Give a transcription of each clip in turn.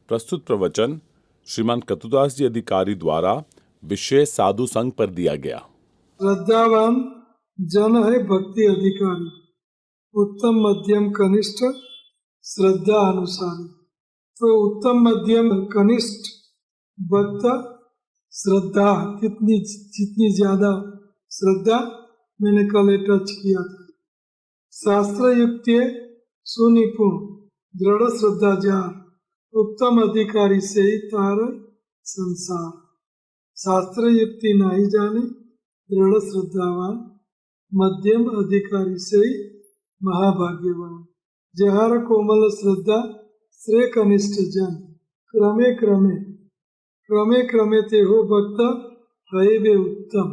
प्रस्तुत प्रवचन श्रीमान कतुदास जी अधिकारी द्वारा विषय साधु संघ पर दिया गया। श्रद्धावान जन है भक्ति अधिकारी, उत्तम मध्यम कनिष्ठ श्रद्धा अनुसारी। तो उत्तम मध्यम कनिष्ठ भक्त श्रद्धा जितनी ज्यादा श्रद्धा मैंने कल टच किया था। शास्त्र युक्त सुनिपुण दृढ़ श्रद्धा जार, उत्तम अधिकारी से ही तार संसार। शास्त्र युक्ति नहीं जाने दृढ़ श्रद्धावान, मध्यम अधिकारी से ही महाभाग्यवान। जहार कोमल श्रद्धा श्रेय कनिष्ठ जन, क्रमे क्रमे ते हो भक्त है वे उत्तम।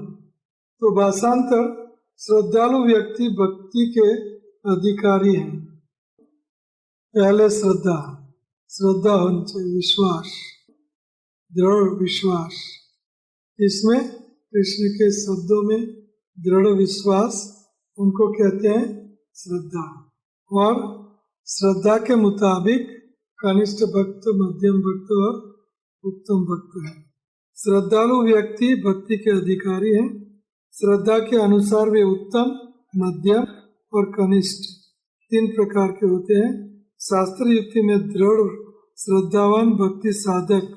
तो भाषांतर, श्रद्धालु व्यक्ति भक्ति के अधिकारी हैं। पहले श्रद्धा होनी चाहिए, विश्वास, दृढ़ विश्वास। इसमें कृष्ण के शब्दों में दृढ़ विश्वास उनको कहते हैं श्रद्धा। और श्रद्धा के मुताबिक कनिष्ठ भक्त, मध्यम भक्त और उत्तम भक्त है। श्रद्धालु व्यक्ति भक्ति के अधिकारी हैं। श्रद्धा के अनुसार वे उत्तम, मध्यम और कनिष्ठ तीन प्रकार के होते हैं। शास्त्र युक्ति में दृढ़ श्रद्धावान भक्ति साधक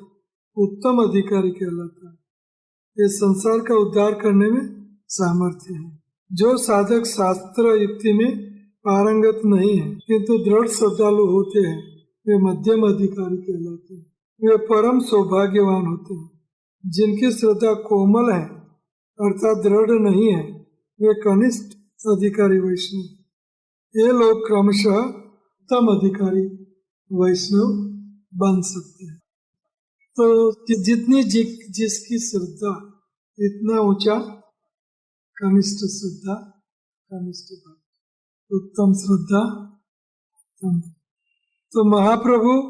उत्तम अधिकारी कहलाता है। ये संसार का उद्धार करने में सामर्थ्य है। जो साधक शास्त्र युक्ति में पारंगत नहीं है किंतु दृढ़ श्रद्धालु होते हैं, वे मध्यम अधिकारी कहलाते हैं। वे परम सौभाग्यवान होते हैं। जिनकी श्रद्धा कोमल है अर्थात दृढ़ नहीं है, वे कनिष्ठ अधिकारी वैष्णव। ये लोग क्रमशः उत्तम अधिकारी वैष्णव बन सकते हैं। तो जितनी जिसकी श्रद्धा इतना ऊंचा कनिष्ठ श्रद्धा, कनिष्ठ भक्ति, उत्तम श्रद्धा, उत्तम। तो महाप्रभु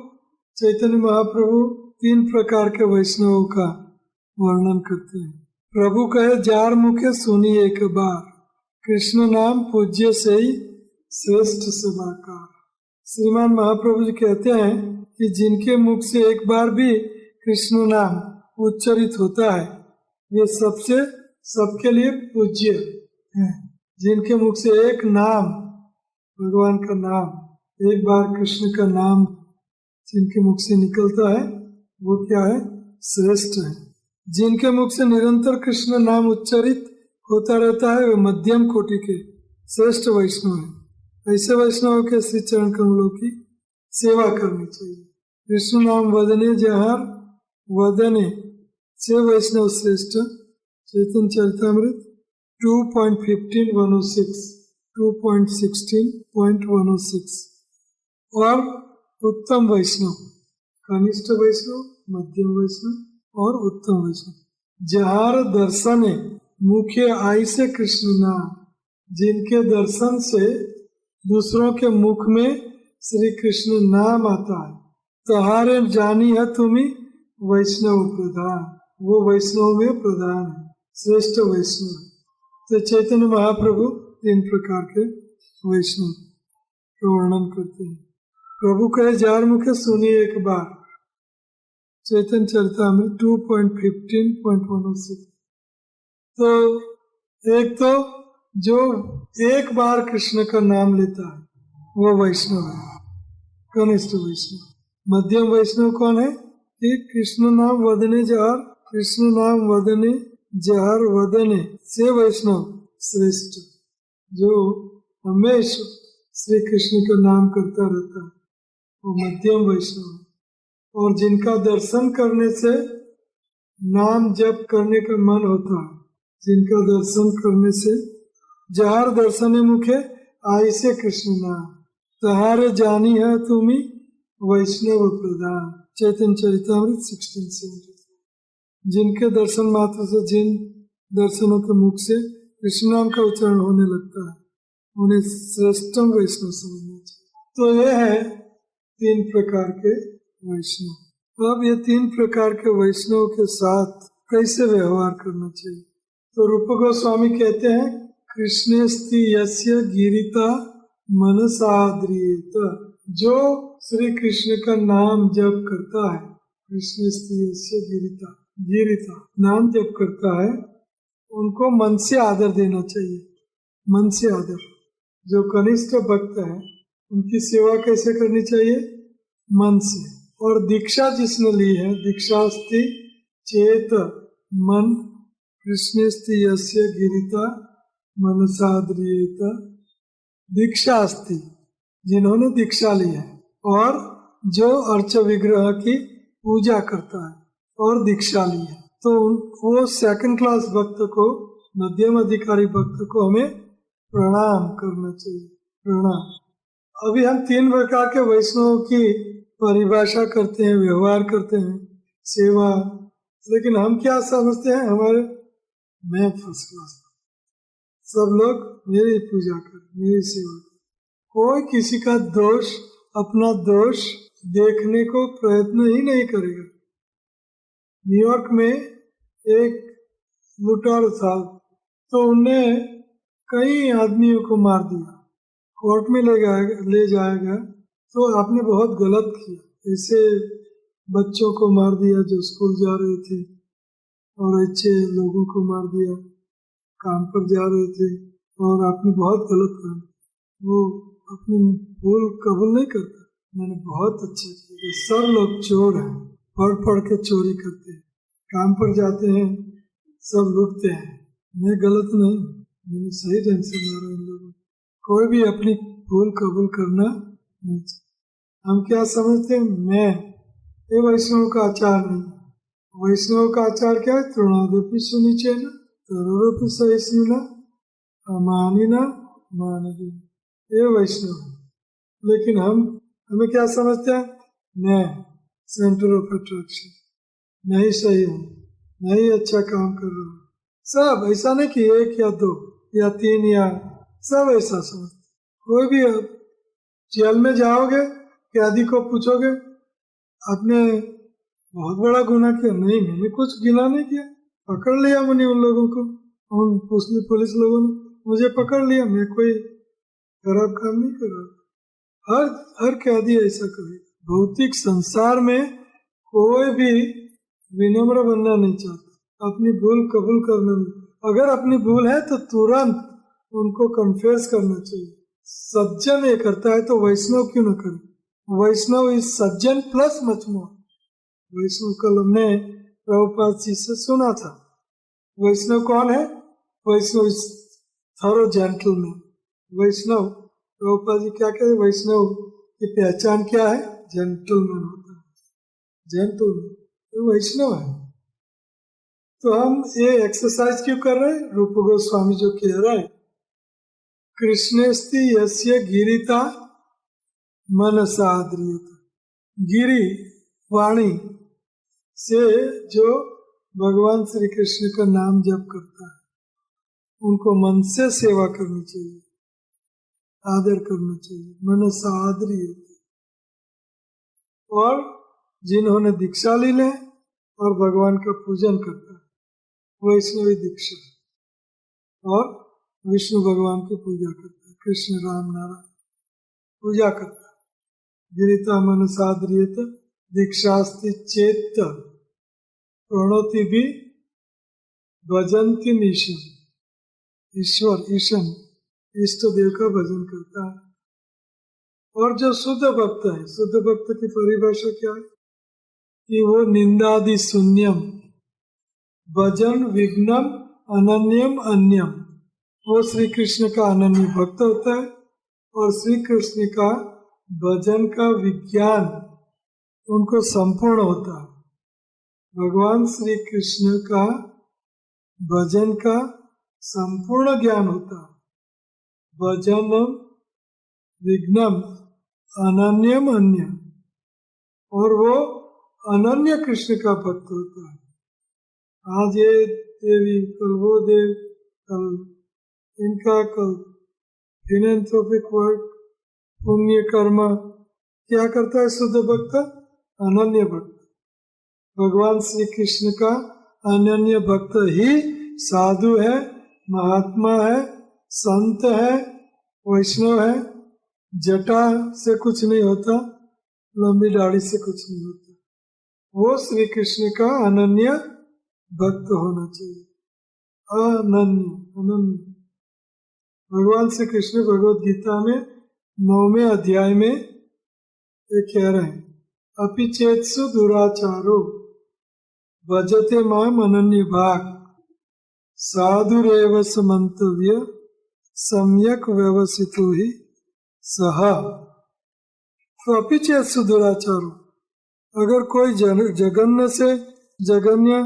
चैतन्य महाप्रभु तीन प्रकार के वैष्णवों का वर्णन करते हैं। प्रभु कहे जार मुखे सुनी एक बार, कृष्ण नाम पूज्य से ही श्रेष्ठ सेवाकार। श्रीमान महाप्रभु जी कहते हैं कि जिनके मुख से एक बार भी कृष्ण नाम उच्चारित होता है वे सबके लिए पूज्य हैं। जिनके मुख से एक नाम, भगवान का नाम, एक बार कृष्ण का नाम जिनके मुख से निकलता है वो क्या है? श्रेष्ठ है। जिनके मुख से निरंतर कृष्ण नाम उच्चारित होता रहता है वे मध्यम कोटि के श्रेष्ठ वैष्णव है। ऐसे वैष्णव के श्री चरण कमलों की सेवा करनी चाहिए। कृष्ण नाम वदने जहार वदने से वैष्णव श्रेष्ठ। चैतन्य चरितामृत 2.15-106, 2.16.106। और उत्तम वैष्णव, कनिष्ठ वैष्णव, मध्यम वैष्णव और उत्तम वैष्णव। जहार दर्शने मुख्य आई से कृष्ण नाम, जिनके दर्शन से दूसरों के मुख में श्री कृष्ण नाम आता है। तहारे जानी है तुम्ही वैष्णव प्रधान, वो वैष्णव में प्रधान है, श्रेष्ठ वैष्णव। तो चैतन्य महाप्रभु तीन प्रकार के वैष्णव का वर्णन करते हैं। प्रभु कहे जार मुखे सुनिए एक बार, चैतन्य चरितामृत 2.15.106। तो एक तो जो एक बार कृष्ण का नाम लेता है वो वैष्णव है, कनिष्ठ वैष्णव। मध्यम वैष्णव कौन है? कि कृष्ण नाम वदने जहर, कृष्ण नाम वदने जहर वदने से वैष्णव श्रेष्ठ, जो हमेशा श्री कृष्ण का नाम करता रहता है वो मध्यम वैष्णव है। और जिनका दर्शन करने से नाम जप करने का मन होता है, जिनका दर्शन करने से जहार दर्शने मुखे आई से कृष्ण नाम, तहारे जानी है तुम्ही वैष्णव प्रधान। चैतन्य चरितामृत 16:7। जिनके दर्शन मात्र से, जिन दर्शनों के मुख से कृष्ण नाम का उच्चारण होने लगता है उन्हें श्रेष्ठम वैष्णव समझना चाहिए। तो ये है तीन प्रकार के वैष्णव। अब ये तीन प्रकार के वैष्णव के साथ कैसे व्यवहार करना चाहिए? तो रूप गोस्वामी कहते हैं कृष्णेस्ति यस्य गिरिता मनसाद्रियेत जो श्री कृष्ण का नाम जप करता है, कृष्ण से गिरिता गिरिता नाम जप करता है, उनको मन से आदर देना चाहिए। मन से आदर। जो कनिष्ठ भक्त है उनकी सेवा कैसे करनी चाहिए? मन से। और दीक्षा जिसने ली है, दीक्षास्ति चेत मन कृष्णस्ति यस्य गिरिता मनसाद्रियेत। दीक्षा अस्ति, जिन्होंने दीक्षा ली है और जो अर्च विग्रह की पूजा करता है और दीक्षा ली है, तो वो सेकंड क्लास भक्त को, मध्यम अधिकारी भक्त को हमें प्रणाम करना चाहिए। प्रणाम। अभी हम 3 प्रकार के वैष्णव की परिभाषा करते हैं, व्यवहार करते हैं, सेवा। लेकिन हम क्या समझते हैं? हमारे मैं फर्स्ट क्लास, सब लोग मेरी पूजा कर, मेरी सेवा कर। कोई किसी का दोष, अपना दोष देखने को प्रयत्न ही नहीं करेगा। न्यूयॉर्क में एक लुटारू था, तो उनने कई आदमियों को मार दिया, कोर्ट में ले जाया गया। तो आपने बहुत गलत किया, ऐसे बच्चों को मार दिया जो स्कूल जा रहे थे, और अच्छे लोगों को मार दिया, काम पर जा रहे थे, और आपने बहुत गलत काम। वो अपनी भूल कबूल नहीं करता। मैंने बहुत अच्छा किया। सब लोग चोर हैं, पढ़ के चोरी करते हैं, काम पर जाते हैं, सब लूटते हैं। मैं गलत नहीं, मैंने सही ढंग से मारा इन लोगों। कोई भी अपनी भूल कबूल करना नहीं चाहिए। हम क्या समझते हैं? मैं ये वैष्णव का आचार नहीं। वैष्णव का आचार क्या है? तृणादपि सुनिचेन तरोरपि सहिष्णुना अमानिना मानवी। ये वैष्णव है। लेकिन हमें क्या समझते हैं? मैं सेंटर ऑफ अट्रैक्शन, मैं ही सही हूँ, मैं ही अच्छा काम कर रहा हूँ। सब ऐसा नहीं कि 1 या 2 या 3 या सब ऐसा समझते। कोई भी जेल में जाओगे, कैदी को पूछोगे आपने बहुत बड़ा गुनाह किया? नहीं, मैंने कुछ गिना नहीं किया। पकड़ लिया मैंने उन लोगों को, उन पुलिस लोगों ने मुझे पकड़ लिया, मैं कोई खराब काम नहीं कर रहा। हर कैदी ऐसा करे। भौतिक संसार में कोई भी विनम्र बनना नहीं चाहता, अपनी भूल कबूल करना नहीं। अगर अपनी भूल है तो तुरंत उनको कन्फेस करना चाहिए। सज्जन ये करता है तो वैष्णव क्यों न करे? वैष्णव is Sajjan plus much more. वैष्णव कल हमने प्रभुपाद जी से सुना था। वैष्णव कौन है? वैष्णव इज थरो जेंटलमैन। वैष्णव, प्रभुपाद जी क्या कहते? वैष्णव की पहचान क्या है? जेंटलमैन होता है। जेंटलमैन तो वैष्णव है। तो हम ये एक्सरसाइज क्यों कर रहे हैं? रूप गोस्वामी जो कह रहा है, कृष्णस्ति यस्य गिरिता मनसा आद्रियते। गिरि वाणी से जो भगवान श्री कृष्ण का नाम जप करता है, उनको मन से सेवा करनी चाहिए, आदर करना चाहिए। मनसा आद्रियते। और जिन्होंने दीक्षा ली ले और भगवान का पूजन करता है, वैष्णवी दीक्षा, और विष्णु भगवान की पूजा करता है, कृष्ण राम नारायण पूजा करता है। गिरिता मनसाद्रियत दीक्षास्ति चेत प्रणोति भी भजंती ईशम। ईश्वर ईशम इष्ट देव का भजन करता है। और जो शुद्ध भक्त है, शुद्ध भक्त की परिभाषा क्या है? कि वो निंदादि शून्यम भजन विघ्नम अनन्यम अन्यम। वो श्री कृष्ण का अनन्य भक्त होता है और श्री कृष्ण का भजन का विज्ञान उनको संपूर्ण होता है। भगवान श्री कृष्ण का भजन का संपूर्ण ज्ञान होता है। भजनम विघ्नम अनन्यम अन्यम। और वो अनन्य कृष्ण का भक्त होता है। आज ये देवी, कल वो देव, कल इनका, कल फिलेंथ्रोपिक वर्क, पुण्य कर्म। क्या करता है शुद्ध भक्त? अनन्य भक्त। भगवान श्री कृष्ण का अनन्य भक्त ही साधु है, महात्मा है, संत है, वैष्णव है। जटा से कुछ नहीं होता, लंबी दाढ़ी से कुछ नहीं होता। वो श्री कृष्ण का अनन्य भक्त होना चाहिए। अनन्य अनन्य। भगवान श्री कृष्ण भगवद गीता में 9वें अध्याय में ये कह रहे हैं, अपि चेत्सु दुराचारो भजते माम अनन्य भाग साधुरेव समन्तव्य सम्यक व्यवसितो ही सह। तो अपि चेत्सु दुराचारो, अगर कोई जघन्य से जघन्य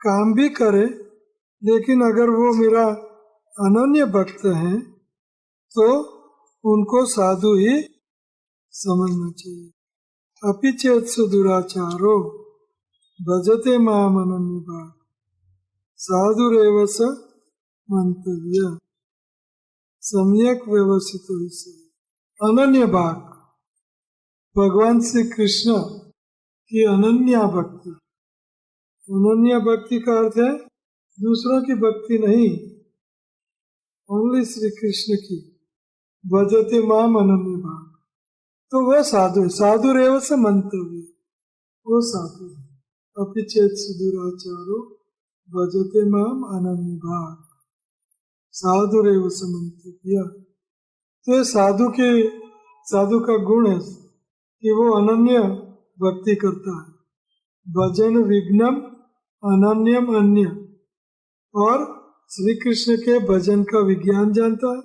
काम भी करे, लेकिन अगर वो मेरा अनन्य भक्त है तो उनको साधु ही समझना चाहिए। अपि चेत्सु दुराचारो भजते माम अनन्य भाग साधुरेव स मंतव्य सम्यक व्यवस्थित। अनन्य भाग, भगवान श्री कृष्ण की अनन्या भक्ति। अनन्या भक्ति का अर्थ है दूसरों की भक्ति नहीं, ओनली श्री कृष्ण की। भजते माम अनन्य भाग, तो वह साधु है। साधु रेव से मंतव्य, वो साधु है। अपि चेत्सु दुराचारो भजते माम अनन्य भाग साधु रेव से मंतव्य। तो ये साधु का गुण है कि वो अनन्य भक्ति करता है। भजन विघ्नम अनन्यम अन्य, और श्री कृष्ण के भजन का विज्ञान जानता है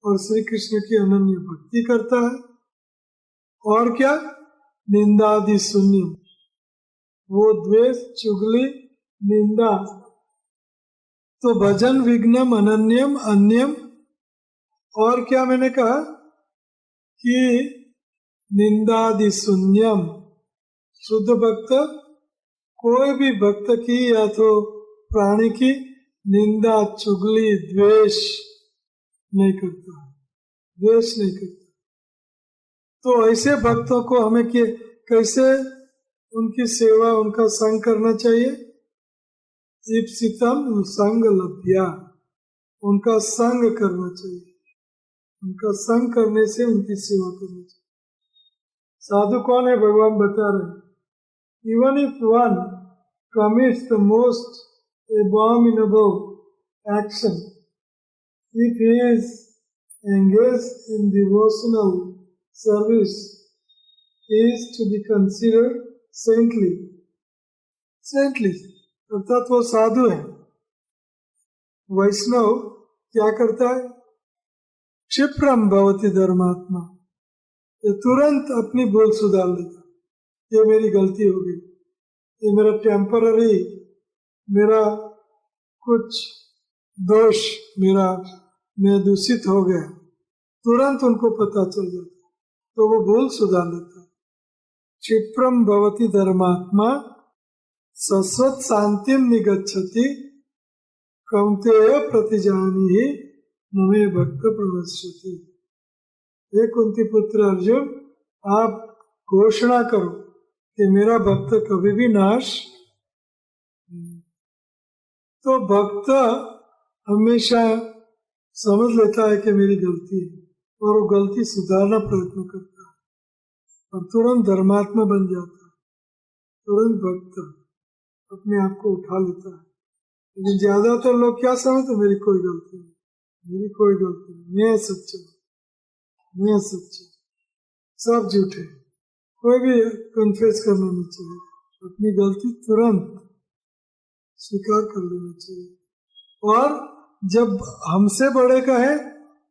और श्री कृष्ण की अनन्य भक्ति करता है। और क्या, निंदादि शून्य, वो द्वेष चुगली निंदा। तो भजन विघ्नम अनन्यम अन्यम, और क्या मैंने कहा कि निंदादि शून्यम, शुद्ध भक्त कोई भी भक्त की या तो प्राणी की निंदा चुगली द्वेष नहीं करता, द्वेष नहीं करता। तो ऐसे भक्तों को हमें कैसे उनकी सेवा, उनका संग करना चाहिए। ईप्सितम संग लभ्या, उनका संग करना चाहिए। उनका संग करने से उनकी सेवा करनी चाहिए। साधु कौन है, भगवान बता रहे, even if one commits the most abominable action, if he is engaged in devotional service, he is to be considered saintly. Saintly अर्थात वो साधु है। वैष्णव क्या करता है, क्षिप्रम भवति धर्मात्मा, ये तुरंत अपनी भूल सुधार लेता, ये मेरी गलती हो गई, ये मेरा टेम्पररी, मेरा कुछ दोष, मैं दूषित हो गया, तुरंत उनको पता चल जाता, तो वो भूल सुधार लेता। क्षिप्रम भवति धर्मात्मा सस्वत शांतिम निगच्छति कौन्तेय प्रतिजानी ही नमे भक्त प्रवश्यति। हे कुंती पुत्र अर्जुन, आप घोषणा करो कि मेरा भक्त कभी भी नाश। तो भक्त हमेशा समझ लेता है कि मेरी गलती है और वो गलती सुधारना प्रयत्न करता है और तुरंत धर्मात्मा बन जाता है, तुरंत भक्त अपने आप को उठा लेता है। लेकिन ज्यादातर लोग क्या समझते, मेरी कोई गलती नहीं, मेरी कोई गलती नहीं, मैं सच्चा, मैं सच्चा, सब झूठे। कोई भी कन्फेस करना नहीं चाहिए, अपनी गलती तुरंत स्वीकार कर लेना चाहिए। और जब हमसे बड़े का है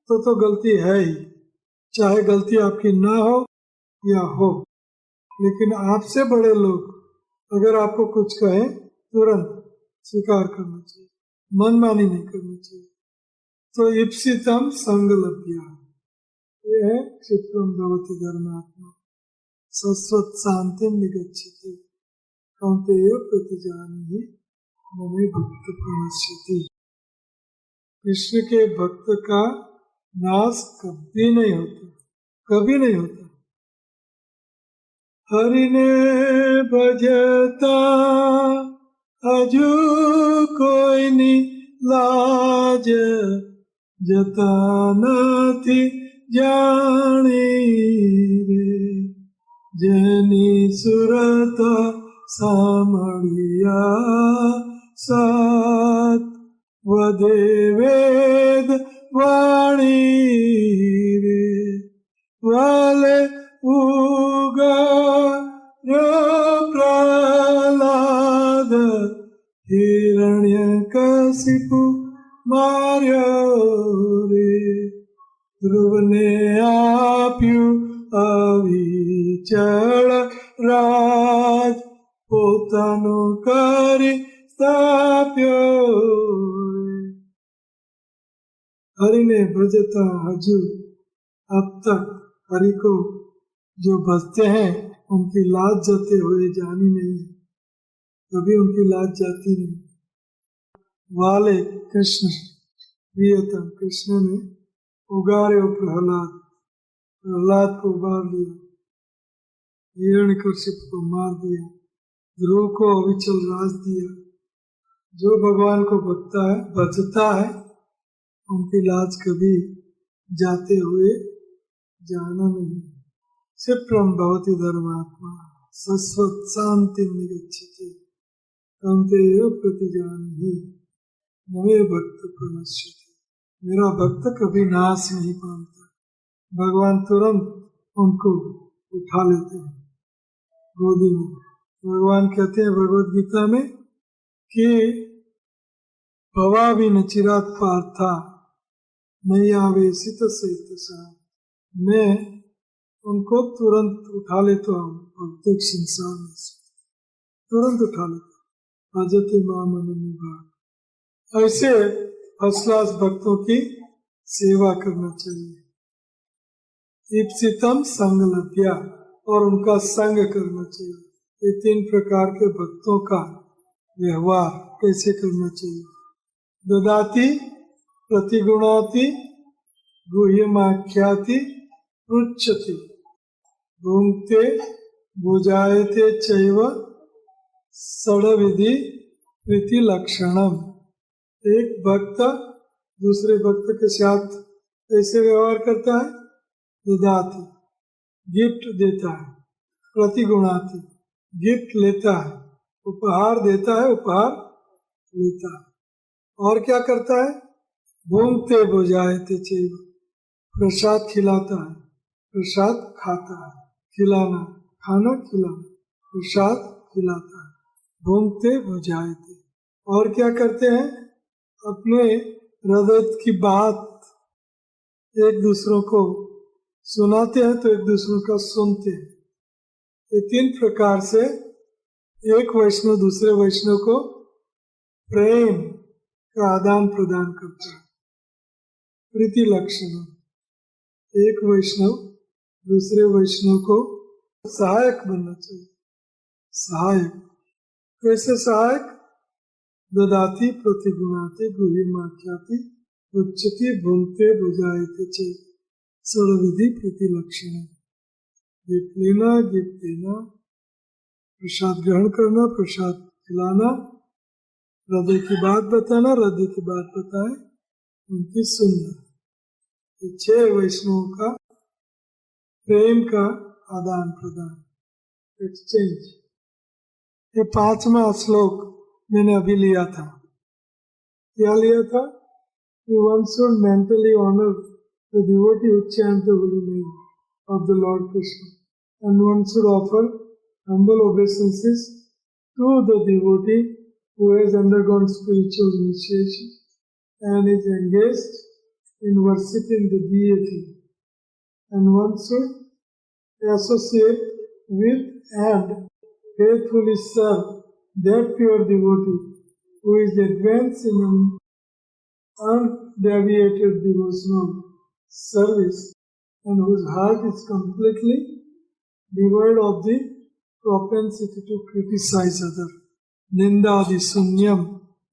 तो गलती है ही, चाहे गलती आपकी ना हो या हो, लेकिन आपसे बड़े लोग अगर आपको कुछ कहें तुरंत स्वीकार करना चाहिए, मनमानी नहीं करनी चाहिए। तो इप्सितम संग लभ्या, ये है क्षिप्रम भवति धर्मात्मा सस्वत शांतिम निगच्छति कौन्तेय प्रतिजानी ममे भक्त प्रणश्यति। कृष्ण के भक्त का नाश कभी नहीं होता, कभी नहीं होता। हरि ने भजता अजू कोई नी लाज जता नथी जानी रे जनी सुरत सामड़िया सात वदे वेद वाणी रे वाले उगा प्रहलाद हिरण्यकशिपु मार्यो रे ध्रुवने आप्यु अविचल राज પોતાનું કરી સ્થાપ્યો हरि ने भजता हजू अब तक हरि को जो भजते हैं उनकी लाज जाते हुए जानी नहीं, कभी उनकी लाज जाती नहीं। वाले कृष्ण प्रियतम कृष्ण ने उगारे प्रहलाद को उबार लिया, हिरण्यकशिप को मार दिया, ध्रुव को अविचल राज दिया। जो भगवान को भजता है उनकी लाज कभी जाते हुए जाना नहीं। क्षिप्रम भवति धर्मात्मा सस्वत शांति निगच्छति कौन्तेय प्रतिजानीहि नमे भक्त प्रणश्यति। मेरा भक्त कभी नाश नहीं पाता, भगवान तुरंत उनको उठा लेते हैं गोदी में। भगवान कहते हैं भगवद गीता में कि भवा भी नचिरात पार्था नहीं आवेशित से मैं उनको तुरंत उठा लेता हूँ प्रत्येक संसार में से तुरंत उठा लेता हूँ। भजते मां अनुभाग ऐसे फर्स्ट क्लास भक्तों की सेवा करना चाहिए। ईप्सितम संग लभ्या और उनका संग करना चाहिए। ये 3 प्रकार के भक्तों का व्यवहार कैसे करना चाहिए। ददाति प्रतिगुणाति गुह्यमाख्याति पृच्छति भुंक्ते भुजायते चैव षड्विधि प्रीति लक्षणम। एक भक्त दूसरे भक्त के साथ कैसे व्यवहार करता है। ददाति गिफ्ट देता है, प्रतिगुणाति गिफ्ट लेता है, उपहार देता है, उपहार लेता है। और क्या करता है। भूंगते भुजायते चैव प्रसाद खिलाता है, प्रसाद खाता है, खिलाना खाना खिलाना प्रसाद खिलाता है। भूंगते भुजायते और क्या करते हैं। अपने हृदय की बात एक दूसरों को सुनाते हैं तो एक दूसरों का सुनते हैं। ये 3 प्रकार से एक वैष्णव दूसरे वैष्णव को प्रेम का आदान प्रदान करता है। प्रीति लक्षण एक वैष्णव दूसरे वैष्णव को सहायक बनना चाहिए। सहायक कैसे सहायक। ददाति प्रतिगुणाति गुह्यमाख्याति उच्चति भुंक्ते भुजायते चैव षड्विधि प्रीति लक्षण। गिफ्ट लेना, गिफ्ट देना, प्रसाद ग्रहण करना, प्रसाद खिलाना, हृदय की बात बताना, हृदय की बात बताए उनकी सुनना। 6 वैष्णवों का प्रेम का आदान प्रदान एक्सचेंज। ये 5वां श्लोक मैंने अभी लिया था। क्या लिया था। One should mentally honor the devotee who chants the holy name of the Lord Krishna, and one should offer humble obeisances to the devotee who has undergone spiritual initiation and is engaged in worshipping the deity, and one should associate with and faithfully serve that pure devotee who is advanced in undeviated devotional service and whose heart is completely devoid of the propensity to criticize others. निंदादि शून्यम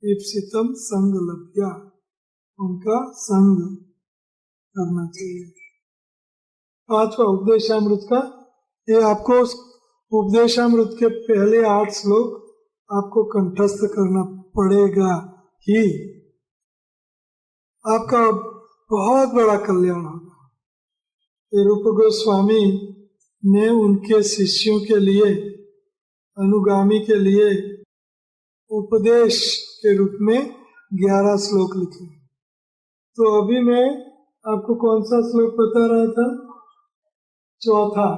ईप्सितम संग लभ्या उनका संग करना चाहिए। 5वां उपदेशामृत का ये आपको उपदेशामृत के पहले 8 श्लोक आपको कंठस्थ करना पड़ेगा ही। आपका बहुत बड़ा कल्याण होगा। ये रूप गोस्वामी ने उनके शिष्यों के लिए, अनुगामी के लिए उपदेश के रूप में 11 श्लोक लिखे। तो अभी मैं आपको कौन सा श्लोक बता रहा था? चौथा,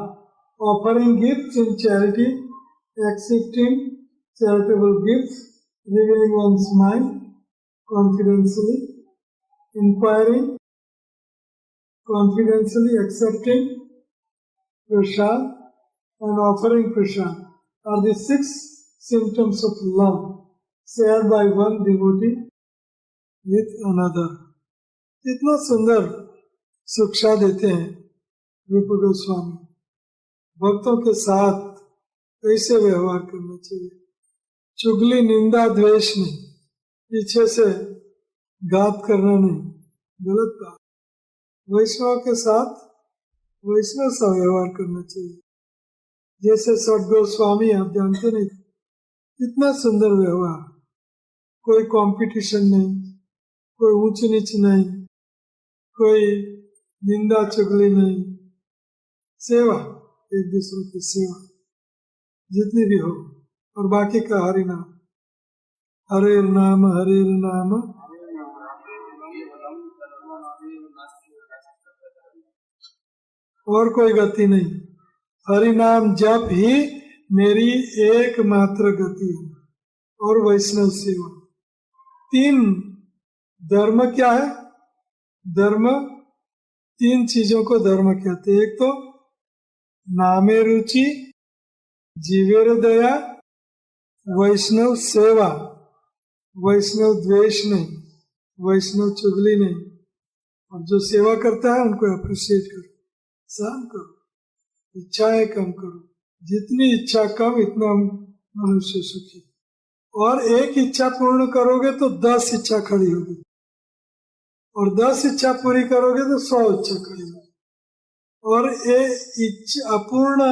offering gift in charity, accepting charitable gift, revealing one's mind confidentially, inquiring, confidentially accepting prasad and offering prasad are the 6 symptoms of love shared by one devotee with another. इतना सुंदर शिक्षा देते हैं रूप गोस्वामी। भक्तों के साथ कैसे व्यवहार करना चाहिए, चुगली, निंदा, द्वेष नहीं, पीछे से घात करना नहीं, गलत बात। वैष्णव के साथ वैष्णव सा व्यवहार करना चाहिए। जैसे सठ गोस्वामी, आप जानते नहीं, इतना सुंदर व्यवहार, कोई कंपटीशन नहीं, कोई ऊंच नीच नहीं, कोई निंदा चुगली नहीं, सेवा, एक दूसरे की सेवा जितनी भी हो, और बाकी का हरि नाम, हरे नाम, हरे नाम, और कोई गति नहीं। हरि नाम जप ही मेरी एकमात्र गति है, और वैष्णव सेवा। 3 धर्म क्या है? धर्म, 3 चीजों को धर्म कहते हैं। एक तो नामे रुचि, जीवेर दया, वैष्णव सेवा। वैष्णव द्वेष नहीं, वैष्णव चुगली नहीं, और जो सेवा करता है उनको अप्रिशिएट करो, सहन करो, इच्छाएं कम करो। जितनी इच्छा कम, इतना मनुष्य सुखी। और एक इच्छा पूर्ण करोगे तो 10 इच्छा खड़ी होगी, और 10 इच्छा पूरी करोगे तो 100 इच्छा खड़ी होगी। और ये अपूर्ण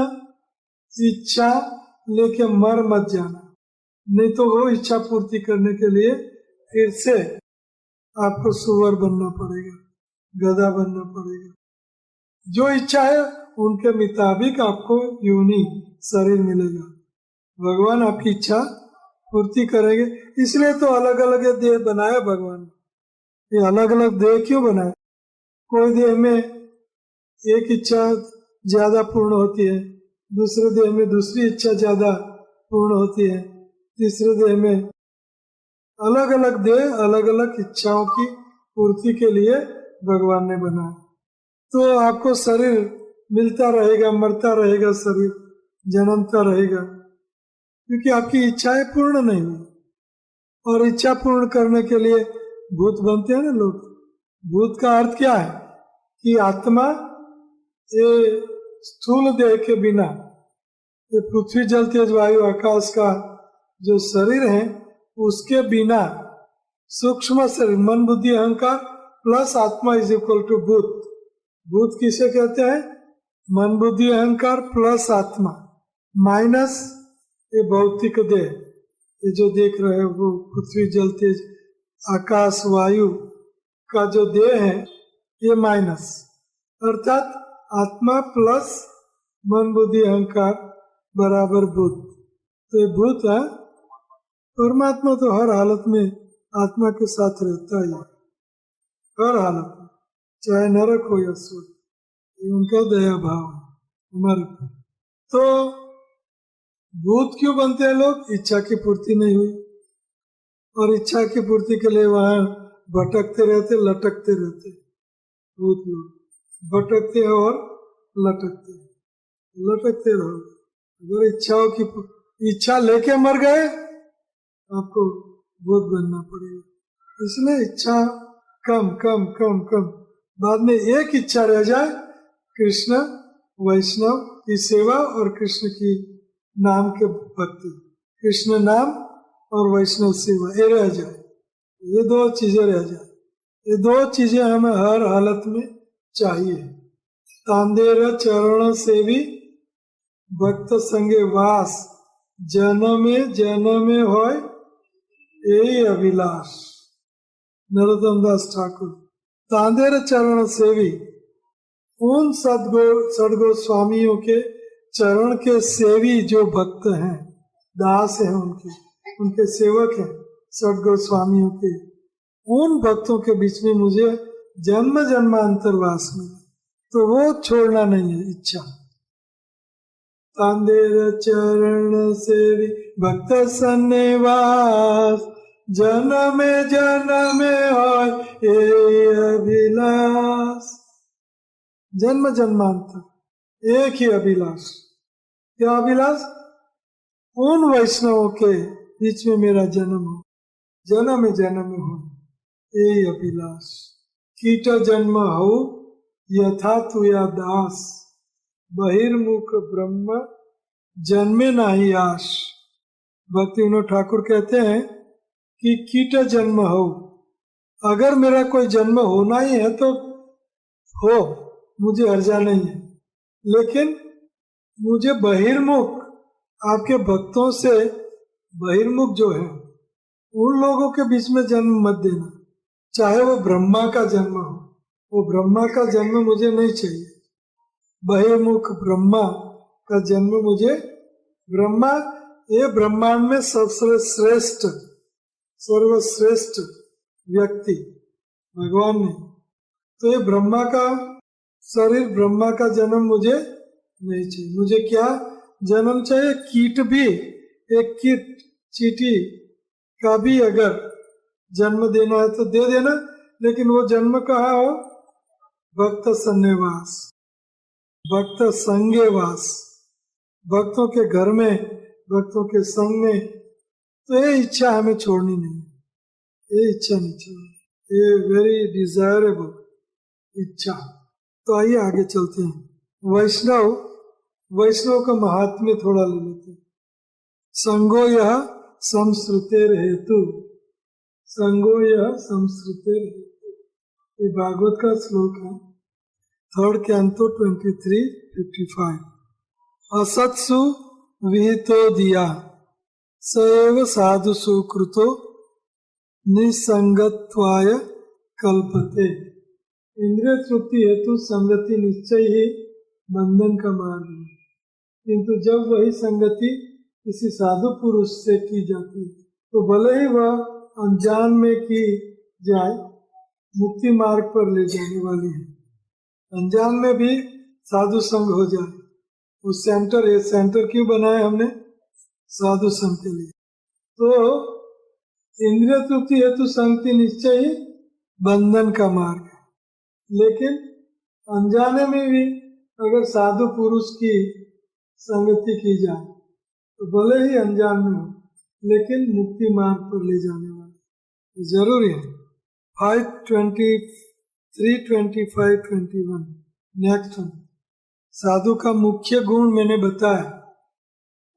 इच्छा लेके मर मत जाना, नहीं तो वो इच्छा पूर्ति करने के लिए फिर से आपको सुअर बनना पड़ेगा, गधा बनना पड़ेगा। जो इच्छा है उनके मुताबिक आपको योनि, शरीर मिलेगा। भगवान आपकी इच्छा पूर्ति करेंगे। इसलिए तो अलग अलग देह बनाया भगवान ने। ये अलग अलग देह क्यों बनाया? कोई देह में एक इच्छा ज्यादा पूर्ण होती है, दूसरे देह में दूसरी इच्छा ज्यादा पूर्ण होती है, तीसरे देह में अलग अलग देह, अलग अलग इच्छाओं की पूर्ति के लिए भगवान ने बनाया। तो आपको शरीर मिलता रहेगा, मरता रहेगा, शरीर जन्मता रहेगा, क्योंकि आपकी इच्छाएं पूर्ण नहीं हुई। और इच्छा पूर्ण करने के लिए भूत बनते हैं ना लोग। भूत का अर्थ क्या है? कि आत्मा ये स्थूल देह के बिना, ये पृथ्वी जल तेज वायु आकाश का जो शरीर है, उसके बिना सूक्ष्म शरीर, मन बुद्धि अहंकार प्लस आत्मा इज इक्वल टू भूत। भूत किसे कहते हैं? मन बुद्धि अहंकार प्लस आत्मा माइनस ये भौतिक देह, ये जो देख रहे हो वो पृथ्वी जल तेज आकाश वायु का जो देह है, ये माइनस, अर्थात आत्मा प्लस मन बुद्धि अहंकार बराबर भूत। तो ये भूत है। परमात्मा तो हर हालत में आत्मा के साथ रहता ही है, हर हालत में, चाहे नरक हो या स्वर्ग, ये उनका दया भाव है हमारे पर। तो भूत क्यों बनते हैं लोग? इच्छा की पूर्ति नहीं हुई, और इच्छा की पूर्ति के लिए वहां भटकते रहते, लटकते रहते। भूत लोग भटकते हैं और लटकते हैं, लटकते रहो। अगर इच्छाओं की इच्छा लेके मर गए, आपको भूत बनना पड़ेगा। इसलिए इच्छा कम कम कम कम, बाद में एक इच्छा रह जाए, कृष्ण वैष्णव की सेवा और कृष्ण की नाम के भक्ति, कृष्ण नाम और वैष्णव सेवा, ये रह जाए। ये 2 चीजें रह जाए। ये 2 चीजें हमें हर हालत में चाहिए। तांदेर चरण सेवी भक्त संगे वास, जन्मे होय यही अभिलाष। नरोत्तम दास ठाकुर। तांदेर चरण सेवी, उन सदगोस्वामियों के चरण के सेवी जो भक्त हैं, दास हैं उनके सेवक हैं सदगोस्वामियों के, उन भक्तों के बीच में मुझे जन्म जन्मांतर वास मिला, तो वो छोड़ना नहीं है इच्छा। तांदेर चरण सेवी भक्त सन्निवास, जन्मे जन्मे होय ये अभिलाष। जन्म जन्मांतर एक ही अभिलाष। क्या अभिलाष? उन वैष्णवों के बीच में मेरा जन्म हो, जन्म जन्म हो, यही अभिलाष। कीट जन्म हो यथा तुया दास, बहिर्मुख ब्रह्म जन्मे नाही आश। भक्ति विनोद ठाकुर कहते हैं कि कीट जन्म हो, अगर मेरा कोई जन्म होना ही है तो हो, मुझे हर्जा नहीं है, लेकिन मुझे बहिर्मुख आपके भक्तों से बहिर्मुख जो है उन लोगों के बीच में जन्म मत देना, चाहे वो ब्रह्मा का जन्म हो, वो ब्रह्मा का जन्म मुझे नहीं चाहिए। बहिर्मुख ब्रह्मा का जन्म मुझे, ब्रह्मा ये ब्रह्मांड में सबसे श्रेष्ठ सर्वश्रेष्ठ व्यक्ति भगवान ने, तो ये ब्रह्मा का शरीर, ब्रह्मा का जन्म मुझे नहीं चाहिए। मुझे क्या जन्म चाहिए? कीट भी, एक कीट चींटी का भी अगर जन्म देना है तो दे देना, लेकिन वो जन्म कहाँ हो? भक्त सन्निवास, भक्त संगेवास, भक्तों के घर में, भक्तों के संग में। तो ये इच्छा हमें छोड़नी नहीं, ये इच्छा नहीं छोड़नी, ये वेरी डिजायरेबल इच्छा। तो आइए आगे चलते हैं। वैष्णव का महात्म्य थोड़ा ले लेते हैं। संगो यह संस्कृतेर हेतु, संगो यह संस्कृतेर हेतु, ये भागवत का श्लोक है, 3rd canto 23:55। असत्सु विहितो दिया सएव साधु सुकृतो निसंगत्वाय कल्पते। इंद्रिय तृप्ति हेतु संगति निश्चय ही बंधन का मार्ग है, किंतु जब वही संगति किसी साधु पुरुष से की जाती है तो भले ही वह अनजान में की जाए, मुक्ति मार्ग पर ले जाने वाली है। अनजान में भी साधु संग हो जाए, उस ये सेंटर क्यों बनाया हमने? साधु संग के लिए। तो इंद्रिय तृप्ति हेतु संगति निश्चय ही बंधन का मार्ग है, लेकिन अनजाने में भी अगर साधु पुरुष की संगति की जाए तो भले ही अनजान में हो, लेकिन मुक्ति मार्ग पर ले जाने वाला जरूरी है। 5:23-25-21 नेक्स्ट। साधु का मुख्य गुण मैंने बताया,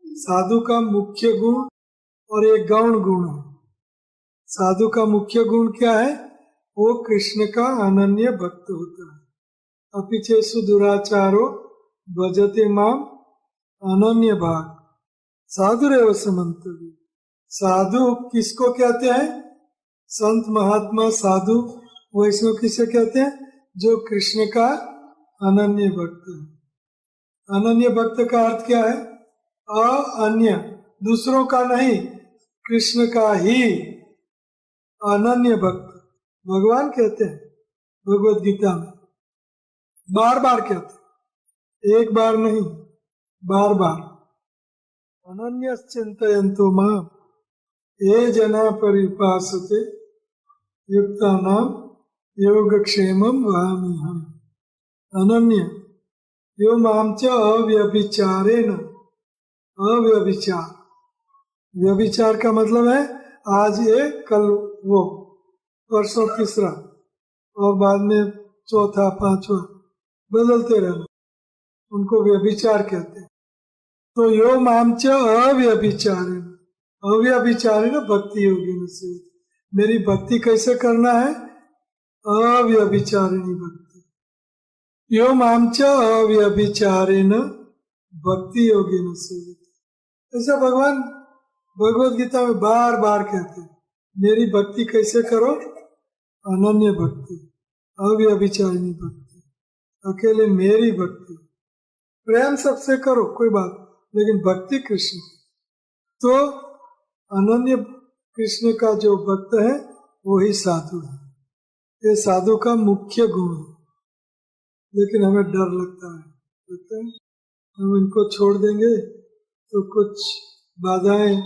साधु का मुख्य गुण और एक गौण गुण है। साधु का मुख्य गुण क्या है? वो कृष्ण का अनन्य भक्त होता है। अपिचेषु दुराचारो भजते माम अनन्य भाग साधुरेव समंतव्य। साधु किसको कहते हैं? संत महात्मा साधु वैष्णव किसे कहते हैं? जो कृष्ण का अनन्य भक्त है। अनन्य भक्त का अर्थ क्या है? अन्य, दूसरों का नहीं, कृष्ण का ही अनन्य भक्त भगवान कहते हैं भगवत गीता में, बार बार कहते हैं, एक बार नहीं, बार बार। अनन्य चिंतयन्तो माम ये जना परिपासते युक्तानाम योगक्षेमं वहाम्यहम्। अनन्य यो माम च अव्यभिचारेण, अव्यभिचार, व्यभिचार का मतलब है आज एक कल वो, परसों तीसरा और बाद में चौथा पांचवा बदलते रहना, उनको व्यभिचार कहते हैं। तो यो माम च अव्यभिचारेण, अव्यभिचारेण भक्ति योगिन से, मेरी भक्ति कैसे करना है? अव्यभिचारिणी भक्ति। यो माम च अव्यभिचारेण भक्ति योगिन से, ऐसा भगवान भगवत गीता में बार बार कहते हैं, मेरी भक्ति कैसे करो? अनन्य भक्ति, अव्यभिचारिणी भक्ति। अकेले मेरी भक्ति। प्रेम सबसे करो कोई बात, लेकिन भक्ति कृष्ण की। तो अनन्य कृष्ण का जो भक्त है वही साधु है। ये साधु का मुख्य गुण है। लेकिन हमें डर लगता है हम इनको छोड़ देंगे तो कुछ बाधाएं,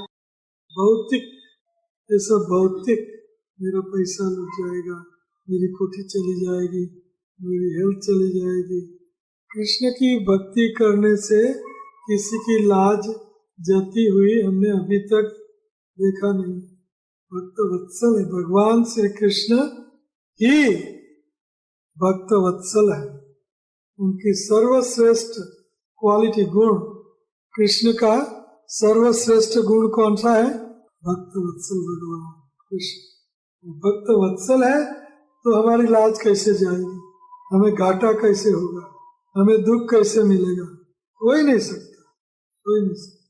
भौतिक, ये सब भौतिक, मेरा पैसा लुट जाएगा, मेरी कोठी चली जाएगी, मेरी हेल्थ चली जाएगी। कृष्ण की भक्ति करने से किसी की लाज जाती हुई हमने अभी तक देखा नहीं। भक्त वत्सल है, भगवान श्री कृष्ण ही भक्त वत्सल है। उनकी सर्वश्रेष्ठ क्वालिटी, गुण, कृष्ण का सर्वश्रेष्ठ गुण कौन सा है? भक्त वत्सल भगवान कृष्ण। भक्त वत्सल है तो हमारी लाज कैसे जाएगी, हमें घाटा कैसे होगा, हमें दुख कैसे मिलेगा? कोई नहीं सकता, कोई नहीं सकता।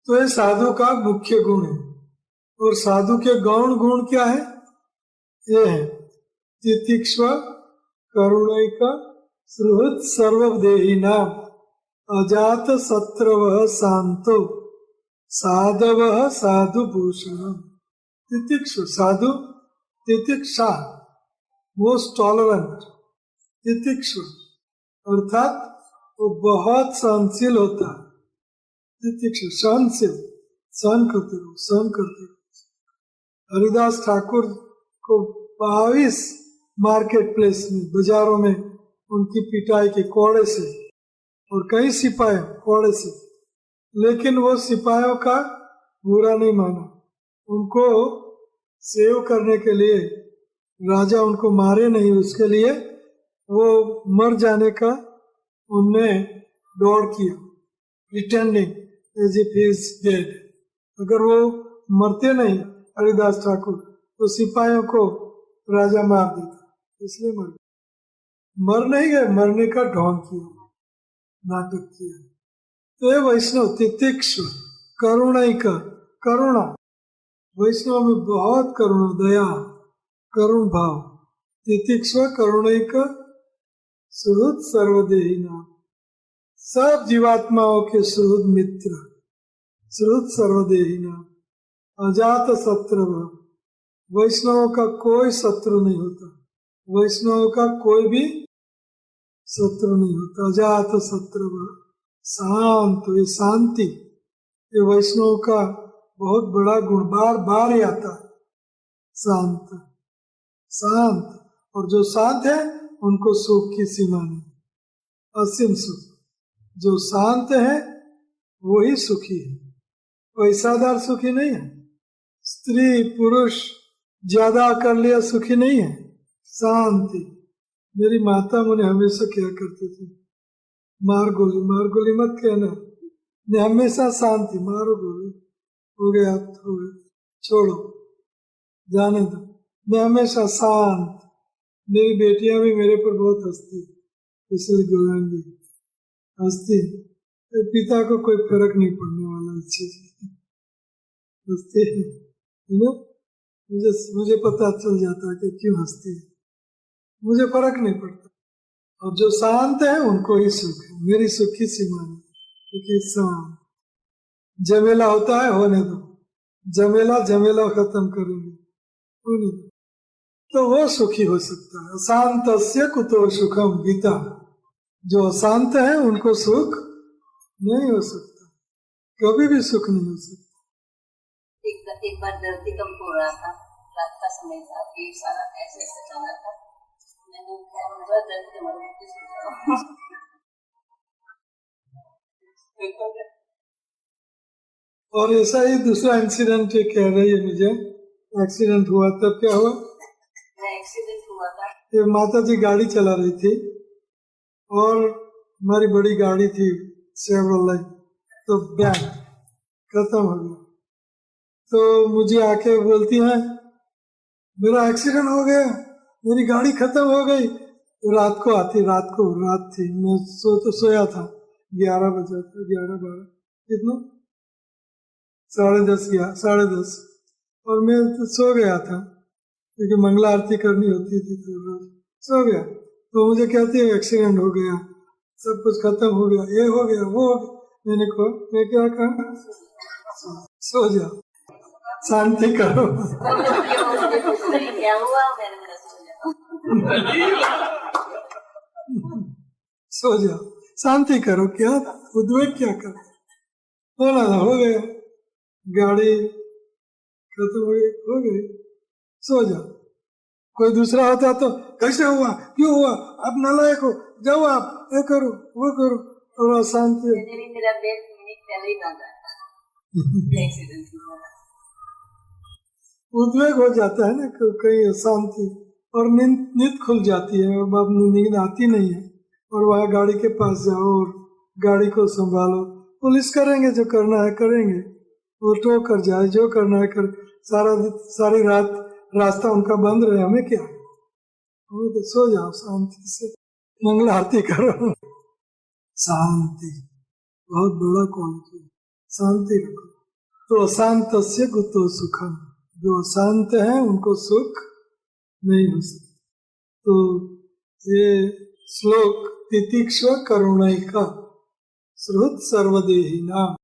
तो ये साधु का मुख्य गुण है। और साधु के गौण गुण क्या है? ये है तितिक्ष्व करुणैक सुहृद सर्वदेहिनाम अजात शत्रवः शांतो साधवः साधु भूषणम। तितिक्ष्व साधु, तितिक्षा मोस्ट टॉलरेंट। तितिक्ष्व अर्थात वो बहुत सहनशील होता है। तितिक्ष्व सहनशील, सहन करते रहो, सहन करते रहो। हरिदास ठाकुर को 22 मार्केट प्लेस में, बाजारों में उनकी पिटाई के कोड़े से, और कई सिपाही कोड़े से, लेकिन वो सिपाहियों का बुरा नहीं माना। उनको सेव करने के लिए राजा उनको मारे नहीं, उसके लिए वो मर जाने का उनने दौड़ किया, pretending as if he is dead. अगर वो मरते नहीं हरिदास ठाकुर तो सिपाहियों को राजा मार देता, इसलिए मर गए। मर नहीं गए, मरने का ढोंग किया, नाटक किया। तो ये वैष्णव तितिक्ष करुणैक, करुणा, वैष्णव में बहुत करुणा, दया, करुण भाव। तितिक्ष करुणैक सुहृद सर्वदेहिनाम, सब जीवात्माओं के सुहृद मित्र, सुहृद सर्वदेहिनाम अजात शत्रु। वैष्णवों का कोई शत्रु नहीं होता, वैष्णव का कोई भी शत्रु नहीं होता। अजात शत्रु, शांत, ये शांति, ये वैष्णव का बहुत बड़ा गुण, बार बार ही आता है। शांत, शांत, और जो शांत है उनको सुख की सीमा नहीं, असीम सुख। जो शांत है वही सुखी है, पैसादार सुखी नहीं है, स्त्री पुरुष ज्यादा कर लिया सुखी नहीं है। शांति। मेरी माता मुझे हमेशा क्या करती थी, मार गोली, मार गोली मत कहना, ने हमेशा शांति, मारो गोली, हो गया हो गया, छोड़ो, जाने दो, मैं हमेशा शांत। मेरी बेटियां भी मेरे पर बहुत हंसती, इसलिए गोलांगी हंसती, पिता को कोई फर्क नहीं पड़ने वाला इस चीज हंसती है ना। मुझे पता चल जाता है कि क्यों हंसती है, मुझे फर्क नहीं पड़ता। और जो शांत है उनको ही सुख है, मेरी सुख की सीमा नहीं, क्योंकि शांत। जमेला होता है, होने दो, जमेला जमेला खत्म करेंगे, होने दो, तो वो सुखी हो सकता है। अशांतस्य कुतो सुखम, गीता। जो अशांत है उनको सुख नहीं हो सकता, कभी भी सुख नहीं हो सकता। एक बार धरतीकंप हो रहा था, रात का समय था, ढेर सारा ऐसे चला था, मैंने और ऐसा ही दूसरा इंसिडेंट कह रही है मुझे, एक्सीडेंट हुआ तब क्या हुआ? एक्सीडेंट हुआ था, ये माता जी गाड़ी चला रही थी और हमारी बड़ी गाड़ी थी शेवरलेट, तो बैग खत्म हो गया। तो मुझे आके बोलती हैं मेरा एक्सीडेंट हो गया, मेरी गाड़ी खत्म हो गई। तो रात को आती, रात थी, मैं सोया था, 11 बजे, 11 12 कितना 10:30 10:30, और मैं तो सो गया था क्योंकि मंगला आरती करनी होती थी, तो सो गया। तो मुझे कहती है एक्सीडेंट हो गया, सब कुछ खत्म हो गया, ये हो गया, वो हो गया। मैंने कहा, मैं क्या कहा, सो जाओ, शांति करो। मुझे कुछ नहीं क्या हुआ, मैंने बोला सो जाओ। सो जाओ, शांति करो, क्या उद्वेग क्या कर, होना था हो गया, गाड़ी खत्म हो गई, सो जाओ। कोई दूसरा होता तो कैसे हुआ, क्यों हुआ, आप नालायक हो, जाओ आप ये करो वो करो, और अशांति। मैंने भी मेरा बैग मिनट पहले ही बांधा था एक्सीडेंट हुआ। उद्वेग हो जाता है ना, कहीं अशांति, और नींद खुल जाती है, और अब नींद आती नहीं है, और वहाँ गाड़ी के पास जाओ और गाड़ी को संभालो, पुलिस करेंगे जो करना है करेंगे, वो टो कर जाए, जो करना है कर, सारी रात रास्ता उनका बंद रहे, हमें क्या, हमें तो सो जाओ शांति से, मंगल आरती करो। शांति बहुत बड़ा क्वालिटी, शांति रखो। तो अशांत से कुतो सुखम, जो अशांत है उनको सुख नहीं हो सकता। तो ये श्लोक तितिक्ष्व करुणैका श्रुत सर्वदेही नाम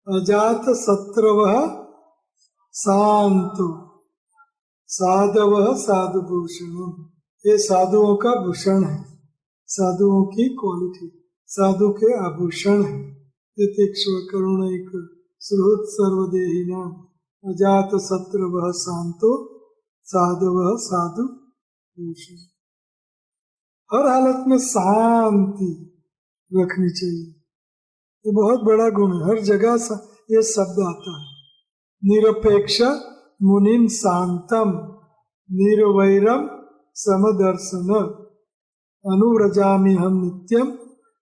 अजात शत्रवः शांतो साधवः साधुभूषणम, ये साधुओं का भूषण है, साधुओं की क्वालिटी, साधु के आभूषण है। तितिक्ष्व करुणैक सुहृद सर्वदेही नाम अजात शत्रवः शांतो साधवः साधु भूषण। हर हालत में शांति रखनी चाहिए, ये बहुत बड़ा गुण है, हर जगह ये शब्द आता है। निरपेक्ष मुनिम शांतम निर्वैरम समदर्शन अनुव्रजामि हम नित्यम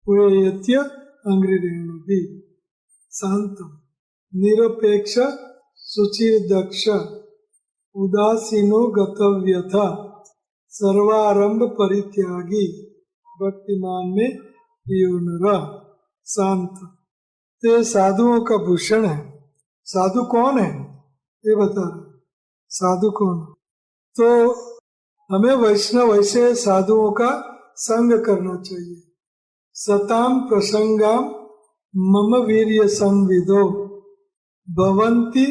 पुयत्य अंग्रिरेणुभि। शांतम निरपेक्ष शुचिर्दक्ष उदासीनो गतव्यथा सर्वारंभ परित्यागी भक्तिमान में प्रियो नरः। शांत ते साधुओं का भूषण है। साधु कौन है ये बता रहे, साधु कौन, तो हमें वैष्णव वैसे साधुओं का संग करना चाहिए। सताम प्रसंगाम मम वीर्य संविदो भवन्ति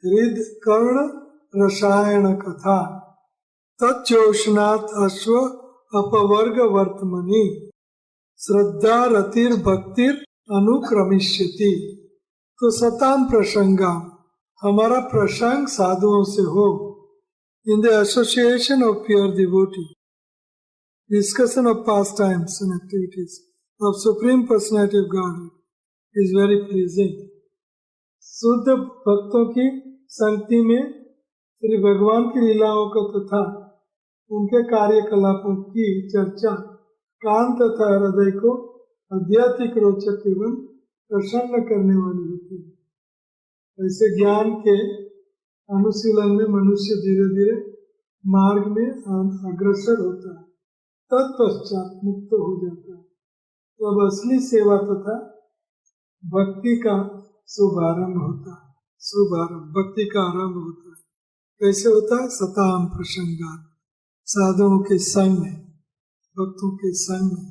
हृद कर्ण रसायन कथा तच्चोष्णात् अश्व अपवर्ग वर्तमनि श्रद्धा रतिर भक्तिर अनुक्रमिष्यति। तो सताम प्रसंगाम, हमारा प्रसंग साधुओं से हो। In the association of pure devotee, discussion of past times and activities of supreme personality of God is very pleasing. शुद्ध भक्तों की संगति में श्री भगवान की लीलाओं का तथा उनके कार्यकलापों की चर्चा कान तथा हृदय को आध्यात्मिक रोचक एवं प्रसन्न करने वाली होती है। ऐसे ज्ञान के अनुशीलन में मनुष्य धीरे धीरे मार्ग में अग्रसर होता है, तत्पश्चात मुक्त हो जाता है। तो अब असली सेवा तथा भक्ति का शुभारंभ होता है। शुभारंभ भक्ति का आरंभ होता है। कैसे होता है? सताम प्रसंगात, साधुओं के संग में, भक्तों के संग में।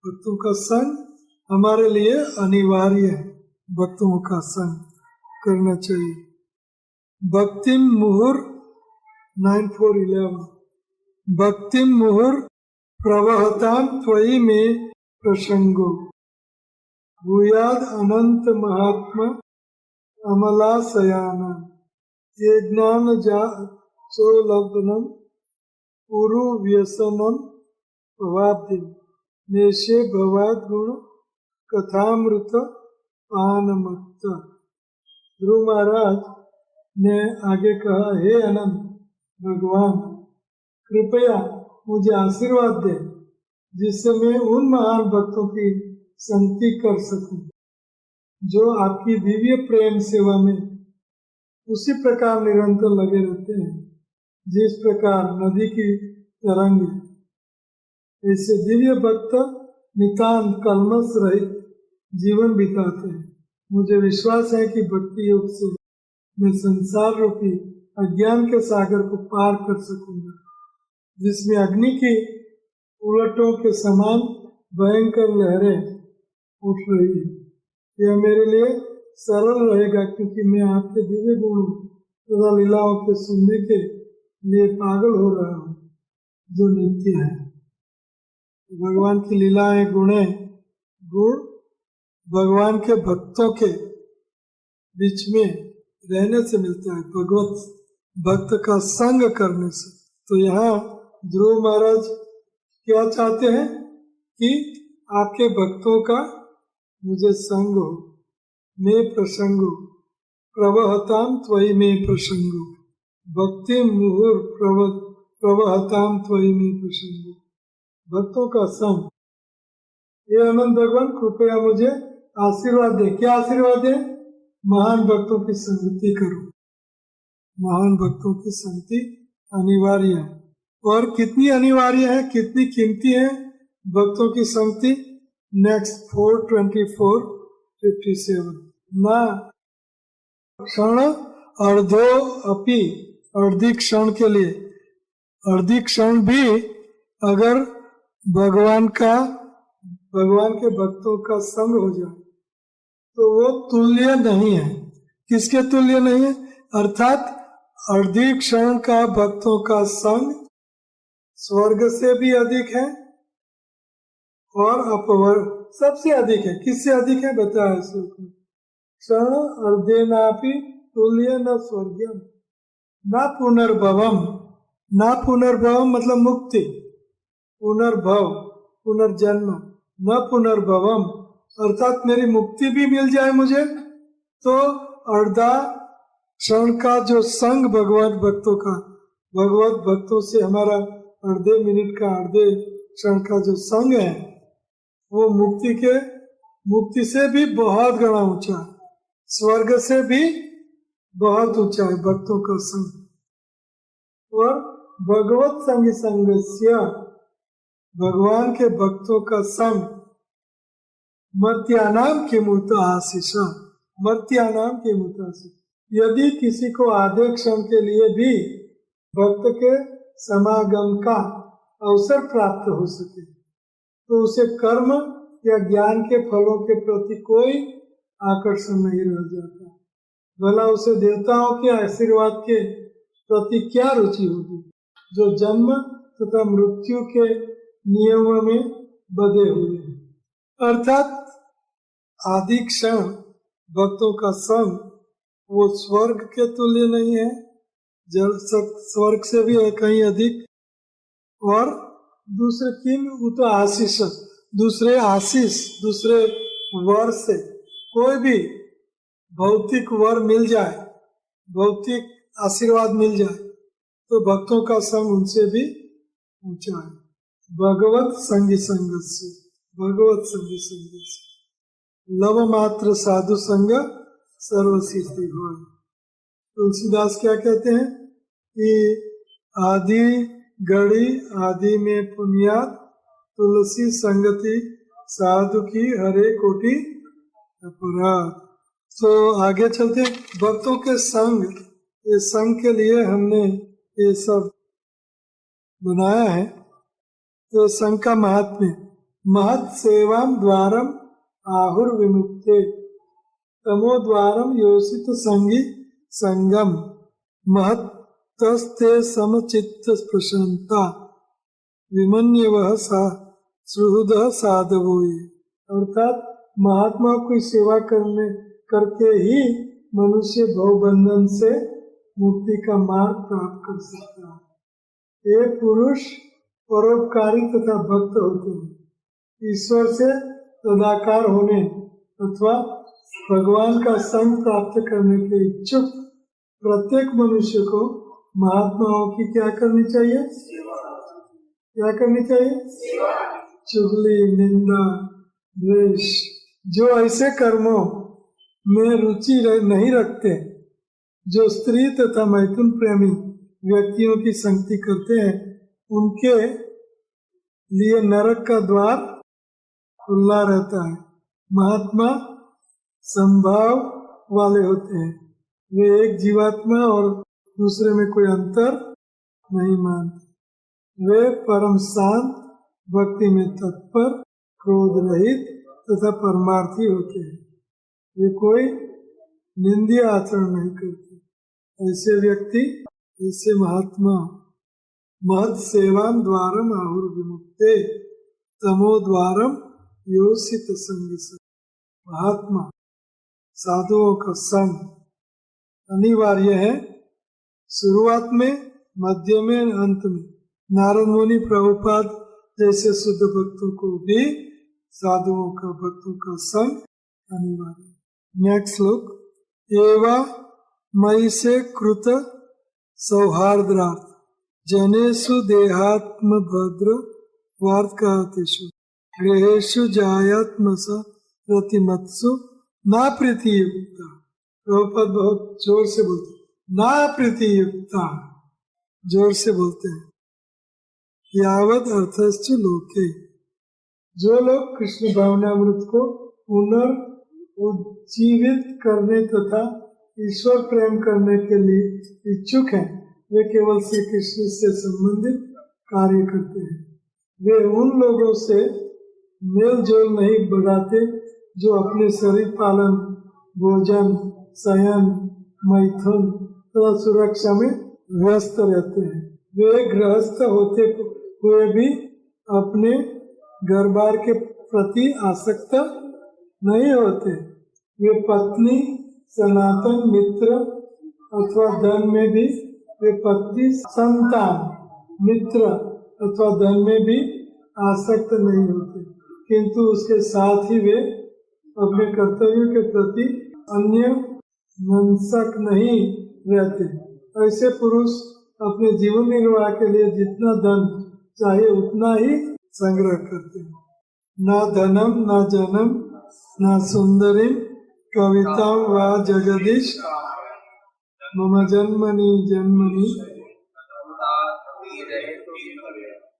भक्तों का संग हमारे लिए अनिवार्य है, भक्तों का संग करना चाहिए। भक्तिम मुहुर 9411 भक्तिम मुहुर प्रवहताम त्वयि में प्रसंगो भूयाद अनंत महात्मा अमलाशयान ये ज्ञान जा सोलब्धनम पुरु व्यसनम भवाब्धिम नेशे भवाद गुण कथामृत पानमत्त। ध्रुव महाराज ने आगे कहा, हे अनंत भगवान, कृपया मुझे आशीर्वाद दे जिससे मैं उन महान भक्तों की संगति कर सकूं जो आपकी दिव्य प्रेम सेवा में उसी प्रकार निरंतर लगे रहते हैं जिस प्रकार नदी की तरंग है। ऐसे दिव्य भक्त नितांत कलमश रहित जीवन बिताते हैं। मुझे विश्वास है कि भक्ति योग से मैं संसार रूपी अज्ञान के सागर को पार कर सकूंगा जिसमें अग्नि की उलटों के समान भयंकर लहरें उठ रही है। यह मेरे लिए सरल रहेगा क्योंकि मैं आपके दिव्य गुणों तथा लीलाओं के सुनने के लिए पागल हो रहा हूँ जो नित्य है। भगवान की लीलाएं गुण भगवान के भक्तों के बीच में रहने से मिलता है, भगवत भक्त का संग करने से। तो यहाँ ध्रुव महाराज क्या चाहते हैं कि आपके भक्तों का मुझे संग हो, मैं प्रसंग हो, प्रवहताम त्वयि में प्रसंग हो, भक्ति मुहुर प्रवहताम त्वयि में प्रसंग हो, भक्तों का संग। ये अनंत भगवान कृपया मुझे आशीर्वाद दे। क्या आशीर्वाद दे? महान भक्तों की संगति करो। महान भक्तों की संगति अनिवार्य है। और कितनी अनिवार्य है, कितनी कीमती है भक्तों की संगति? नेक्स्ट 4:24-57 ना क्षण अर्धो अपि, अर्धी क्षण के लिए, अर्धी क्षण भी अगर भगवान के भक्तों का संग हो जाए तो वो तुल्य नहीं है। किसके तुल्य नहीं है? अर्थात अर्धी क्षण का भक्तों का संग स्वर्ग से भी अधिक है और अपवर्ग सबसे अधिक है। किससे अधिक है बताया श्लोक में। क्षण अर्धेनापि तुल्य न स्वर्गम न पुनर्भवम। न पुनर्भवम मतलब मुक्ति, पुनर्भव पुनर्जन्म, न पुनर्भवम अर्थात मेरी मुक्ति भी मिल जाए मुझे तो अर्धा क्षण का जो संग भगवत भक्तों का, भगवत भक्तों से हमारा अर्धे मिनट का, अर्धे क्षण का जो संग है वो मुक्ति से भी बहुत गणा ऊंचा, स्वर्ग से भी बहुत ऊंचा है भक्तों का संग। और भगवत संग संगस्य, भगवान के भक्तों का संग, मर्त्यानाम किमुत आशीष, मर्त्यानाम किमुत आशीष। यदि किसी को आधे क्षण के लिए भी भक्त के समागम का अवसर प्राप्त हो सके तो उसे कर्म या ज्ञान के फलों के प्रति कोई आकर्षण नहीं रह जाता। भला उसे देवताओं के आशीर्वाद के प्रति क्या रुचि होगी जो जन्म तथा मृत्यु के नियमों में बंधे हुए हैं। अर्थात आदि क्षण भक्तों का संग वो स्वर्ग के तुल्य नहीं है, स्वर्ग से भी कहीं अधिक। और दूसरे किन तो आशीष, दूसरे आशीष, दूसरे वर से कोई भी भौतिक वर मिल जाए, भौतिक आशीर्वाद मिल जाए तो भक्तों का संग उनसे भी ऊंचा है। भगवत संगी संगस्य, भगवत संगी संगस्य लव मात्र साधु संग सर्वसिद्धि हो। तुलसीदास क्या कहते हैं कि आदि घड़ी आदि में पुण्यात तुलसी संगति साधु की हरे कोटि अपराध। तो आगे चलते भक्तों के संग, ये संग के लिए हमने ये सब बनाया है। तो संग का महात्म्य, महत् सेवाम द्वारम आहुर विमुक्ते तमो द्वारम योषित संगी संगम महत्तस्ते समचित्त प्रसन्नता विमन्यवः सुहृद साधवोये। अर्थात महात्मा की सेवा करके ही मनुष्य भवबंधन से मुक्ति का मार्ग प्राप्त कर सकता है। ये पुरुष परोपकारी तथा भक्त होते हैं। ईश्वर से तदाकार होने अथवा भगवान का संग प्राप्त करने के इच्छुक प्रत्येक मनुष्य को महात्माओं की क्या करनी चाहिए? क्या करनी चाहिए? चुगली, निंदा, द्वेष, जो ऐसे कर्मों में रुचि नहीं रखते, जो स्त्री तथा मैथुन प्रेमी व्यक्तियों की संगति करते हैं, उनके लिए नरक का द्वार खुला रहता है। महात्मा संभाव वाले होते हैं, वे एक जीवात्मा और दूसरे में कोई अंतर नहीं मानते। वे परम शांत भक्ति में तत्पर, क्रोध रहित तथा परमार्थी होते हैं। वे कोई निंदीय आचरण नहीं करते। ऐसे व्यक्ति, ऐसे महात्मा महत् सेवान द्वारम आहुर विमुक्ते तमो द्वारम योषित संग से। महात्मा साधुओं का संग अनिवार्य है, शुरुआत में, मध्य में, अंत में। नारद मुनि, प्रभुपाद जैसे शुद्ध भक्तों को भी साधुओं का, भक्तों का संग अनिवार्य। नेक्स्ट श्लोक। एवा मयि से कृत सौहार्द्रार्थ जनेषु देहात्म भद्र वार्तातेषु गृहेषु जायात्मस प्रतिमत्सु ना प्रीति युक्ता। प्रभुपाद बहुत जोर से बोलते हैं, ना प्रीति युक्ता, जोर से बोलते हैं। यावत अर्थश्च लोके, जो लोग कृष्ण भावनामृत को पुनर्जीवित करने तथा ईश्वर प्रेम करने के लिए इच्छुक हैं, वे केवल श्री कृष्ण से संबंधित कार्य करते हैं। वे उन लोगों से मेल जोल नहीं बढ़ाते जो अपने शरीर पालन, भोजन, शयन, मैथुन तथा सुरक्षा में व्यस्त रहते हैं। वे गृहस्थ होते हुए भी अपने घर बार के प्रति आसक्त नहीं होते। वे पत्नी, सनातन, मित्र अथवा धन में भी, वे पत्नी, संतान, मित्र अथवा धन में भी आसक्त नहीं होते, किंतु उसके साथ ही वे अपने कर्तव्यों के प्रति अन्य मनसक नहीं रहते। ऐसे पुरुष अपने जीवन निर्वाह के लिए जितना धन चाहिए उतना ही संग्रह करते हैं। ना धनम, ना जनम, ना सुंदरी कविता व जगदीश मम जन्मनि जन्मनि।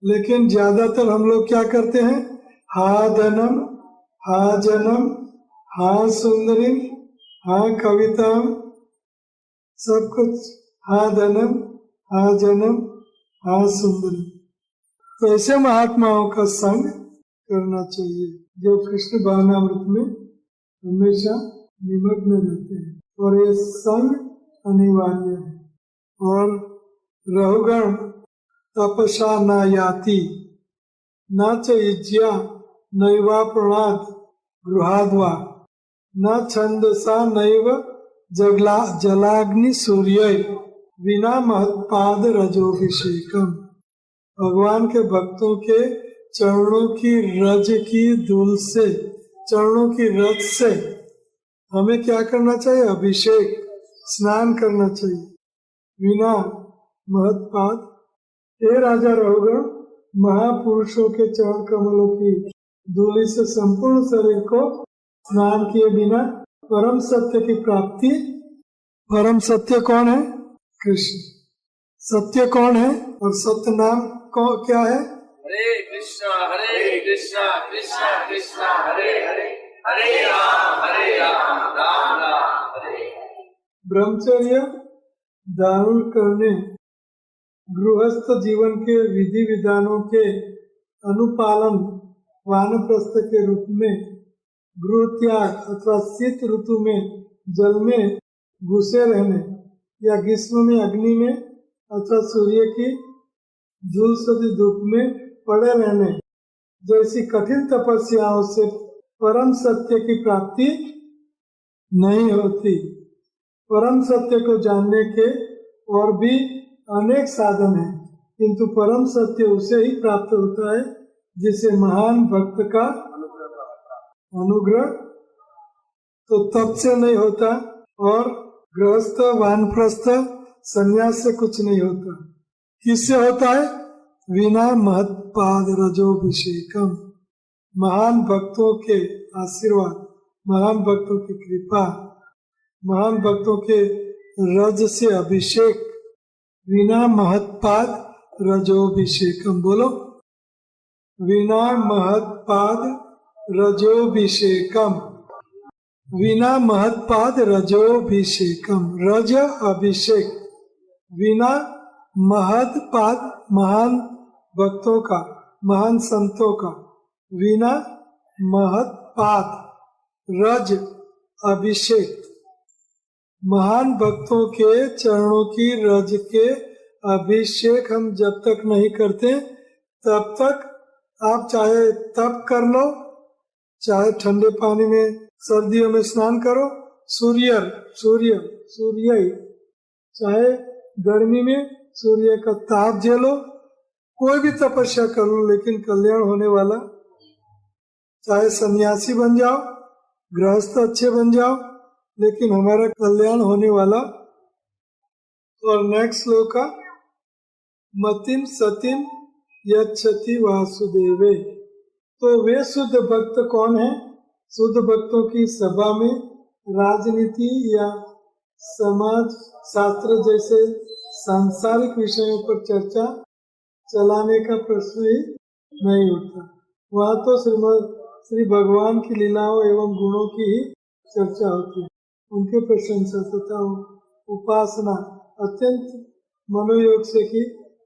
लेकिन ज्यादातर हम लोग क्या करते हैं? हा धनम, हा जन्म, हा सुंदरी, हा कविता, सब कुछ हा धनम, हा जन्म, हा सुंदरी। तो ऐसे महात्माओं का संग करना चाहिए जो कृष्ण भावनामृत में हमेशा निमग्न रहते हैं, और ये संग अनिवार्य है। और रहुगण तपसा न याति न च इज्या नैवा प्रणाद गृहाद्वा न छंदसा नैव जलाग्नि सूर्य बिना महत्पाद रजोभिषेकम। भगवान के भक्तों के चरणों की रज की धूल से, चरणों की रज से हमें क्या करना चाहिए? अभिषेक, स्नान करना चाहिए बिना महत्पाद। हे राजा रहुगण, महापुरुषों के चरण कमलों की धूलि से संपूर्ण शरीर को स्नान किए बिना परम सत्य की प्राप्ति। परम सत्य कौन है? कृष्ण। सत्य कौन है और सत्य नाम क्या है? हरे कृष्णा कृष्णा कृष्णा हरे हरे, हरे राम राम राम हरे हरे। ब्रह्मचर्य धारण करने, गृहस्थ जीवन के विधि विधानों के अनुपालन, वानप्रस्थ के रूप में गृह त्याग अथवा शीत ऋतु में जल में घुसे रहने, या ग्रीष्म में अग्नि में अथवा सूर्य की झुलसती धूप में पड़े रहने जैसी कठिन तपस्याओं से परम सत्य की प्राप्ति नहीं होती। परम सत्य को जानने के और भी अनेक साधन हैं, किंतु परम सत्य उसे ही प्राप्त होता है जिसे महान भक्त का अनुग्रह तो तप से नहीं होता, और गृहस्थ, वानप्रस्थ, संन्यास से कुछ नहीं होता। किससे होता है? विना महत्पाद रजोभिषेकम। महान भक्तों के आशीर्वाद, महान भक्तों की कृपा, महान भक्तों के रज से अभिषेक, विना महत्पाद रजोभिषेकम। बोलो, विना महत्पाद रजोभिषेकम, विना महत्पाद रजोभिषेकम। रज अभिषेक, बिना महत्पाद महान भक्तों का, महान संतों का वीणा महत पात रज अभिषेक। महान भक्तों के चरणों की रज के अभिषेक हम जब तक नहीं करते तब तक आप चाहे तप कर लो, चाहे ठंडे पानी में सर्दियों में स्नान करो, सूर्य चाहे गर्मी में सूर्य का ताप झेलो, कोई भी तपस्या कर लो, लेकिन कल्याण होने वाला। चाहे सन्यासी बन जाओ, गृहस्थ अच्छे बन जाओ, लेकिन हमारा कल्याण होने वाला। और नेक्स्ट श्लोक का मतिम सतिम यच्छति वासुदेवे। तो वे शुद्ध भक्त कौन है? शुद्ध भक्तों की सभा में राजनीति या समाज शास्त्र जैसे सांसारिक विषयों पर चर्चा चलाने का प्रश्न ही नहीं उठता। वहाँ तो श्री भगवान की लीलाओं एवं गुणों की ही चर्चा होती है, उनके प्रशंसा तथा उपासना अत्यंत मनोयोग से की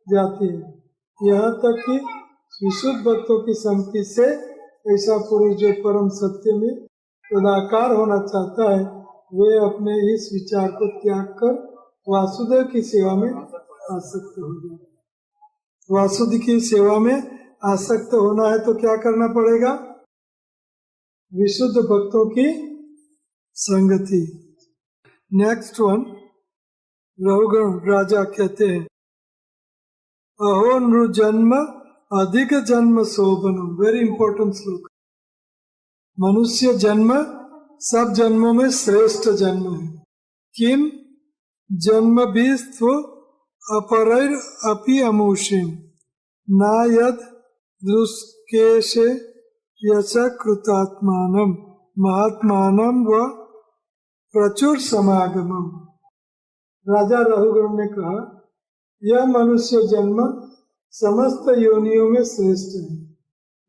जाती है। यहाँ तक कि विशुद्ध भक्तों की संगति से ऐसा पुरुष जो परम सत्य में तदाकार होना चाहता है, वे अपने इस विचार को त्याग कर वासुदेव की सेवा में आसक्त हो जाए। वासुदेव की सेवा में आसक्त होना है तो क्या करना पड़ेगा? विशुद्ध भक्तों की संगति। नेक्स्ट वन, रघुगण राजा कहते हैं, अहो नृ जन्म अधिक जन्म शोभनम। वेरी इंपॉर्टेंट श्लोक। मनुष्य जन्म सब जन्मों में श्रेष्ठ जन्म है। किम जन्म भी अपरैर अपि अमुषिम ना यद दुष्केशे यश कृतात्मानम महात्मानम व प्रचुर समागमम। राजा रघुगण ने कहा, यह मनुष्य जन्म समस्त योनियों में श्रेष्ठ है।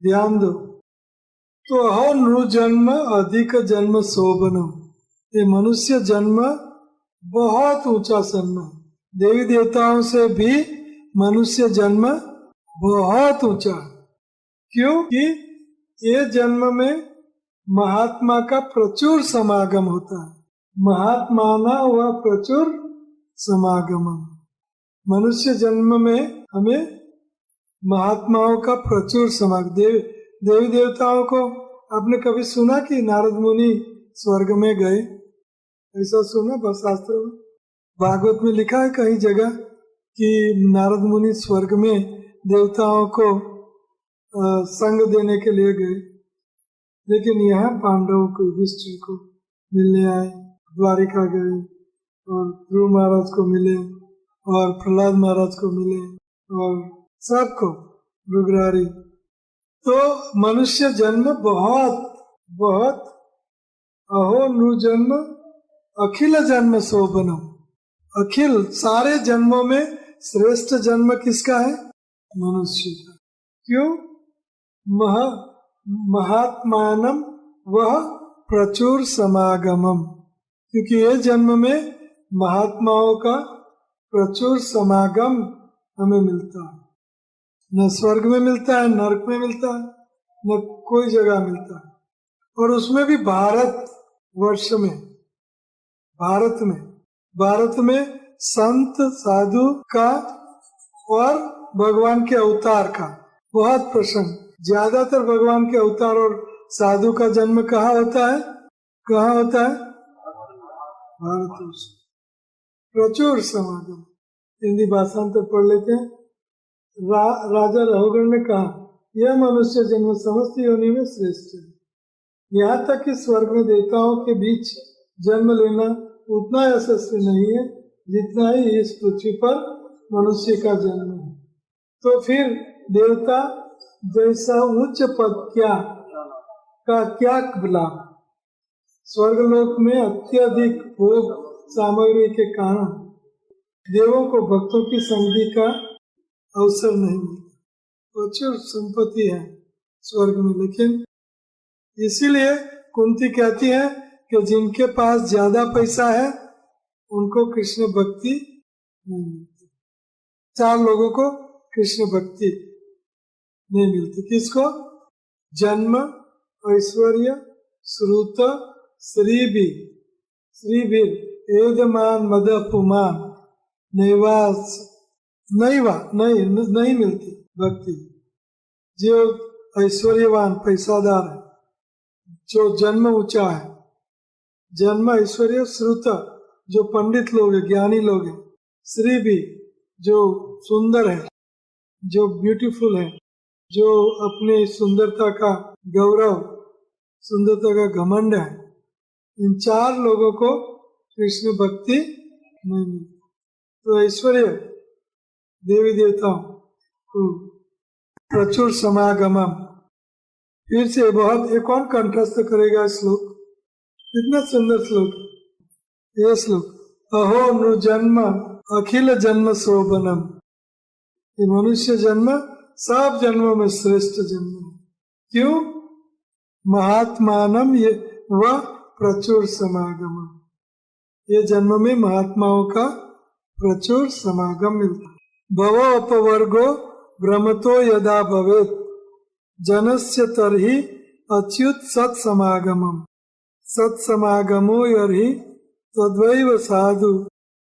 ध्यान दो। तो अहो नृ जन्म अधिक जन्म शोभनम। ये मनुष्य जन्म बहुत ऊंचा जन्म है। देवी देवताओं से भी मनुष्य जन्म बहुत ऊंचा। क्योंकि ये जन्म में महात्मा का प्रचुर समागम होता है। महात्माना व प्रचुर समागमम। मनुष्य जन्म में हमें महात्माओं का प्रचुर समागम। देवी देवताओं को आपने कभी सुना कि नारद मुनि स्वर्ग में गए? ऐसा सुना शास्त्रों में? भागवत में लिखा है कहीं जगह कि नारद मुनि स्वर्ग में देवताओं को संग देने के लिए गए। लेकिन यहाँ पांडवों को, युधिष्ठिर को मिलने आए, द्वारिका गए और ध्रुव महाराज को मिले और प्रहलाद महाराज को मिले और सबको रुग्रारी। तो मनुष्य जन्म बहुत बहुत। अहो नृ जन्म अखिल जन्म शोभनम। अखिल सारे जन्मों में श्रेष्ठ जन्म किसका है? मनुष्य का। क्यों? महात्मानम वह प्रचुर समागमम। क्योंकि ये जन्म में महात्माओं का प्रचुर समागम हमें मिलता है। न स्वर्ग में मिलता है, नरक में मिलता है, न कोई जगह मिलता है। और उसमें भी भारत वर्ष में, भारत में संत साधु का और भगवान के अवतार का बहुत प्रसंग। ज्यादातर भगवान के अवतार और साधु का जन्म कहाँ होता है? कहाँ होता है? भारतवर्ष। प्रचुर समागम। हिंदी भाषांतर पढ़ लेते हैं। राजा रघुगण ने कहा, यह मनुष्य जन्म समस्त योनि में श्रेष्ठ है। यहाँ तक कि स्वर्ग में देवताओं के बीच जन्म लेना उतना यशस्वी नहीं है जितना ही इस पृथ्वी पर मनुष्य का जन्म है। तो फिर देवता जैसा उच्च पद क्या लाभ? स्वर्गलोक में अत्यधिक भोग सामग्री के कारण देवों को भक्तों की संगति का अवसर नहीं मिलता। प्रचुर संपत्ति है स्वर्ग में, लेकिन इसीलिए कुंती कहती है कि जिनके पास ज्यादा पैसा है उनको कृष्ण भक्ति नहीं मिलती। 4 लोगों को कृष्ण भक्ति नहीं मिलती। किसको? जन्म, ऐश्वर्य, श्रुत, श्रीबी, श्रीबीर, एदमान, मद, पुमान, नैवास, नहीं मिलती भक्ति। जो ऐश्वर्यवान, पैसादार है, जो जन्म ऊंचा है, जन्म, ऐश्वर्य, श्रुत, जो पंडित लोग हैं, ज्ञानी लोग हैं, श्री भी, जो सुंदर है, जो ब्यूटीफुल है, जो अपनी सुंदरता का गौरव, सुंदरता का घमंड है, इन चार लोगों को कृष्ण भक्ति नहीं मिलती। तो ऐश्वर्य, देवी देवताओं को प्रचुर समागमम। फिर से बहुत, एक और कंठस्थ करेगा श्लोक, कितना सुंदर श्लोक ये श्लोक। अहो नु जन्म अखिल जन्म शोभनम, ये मनुष्य जन्म सब जन्मों में श्रेष्ठ जन्म है। क्यों? महात्मानम, ये वह प्रचुर समागम, ये जन्म में महात्माओं का प्रचुर समागम मिलता है। भवो अपवर्गो भ्रमतो यदा भवेत् जनस्य तर्हि अच्युत सत्समागमम् सत्समागमो यर्हि तद्वैव साधु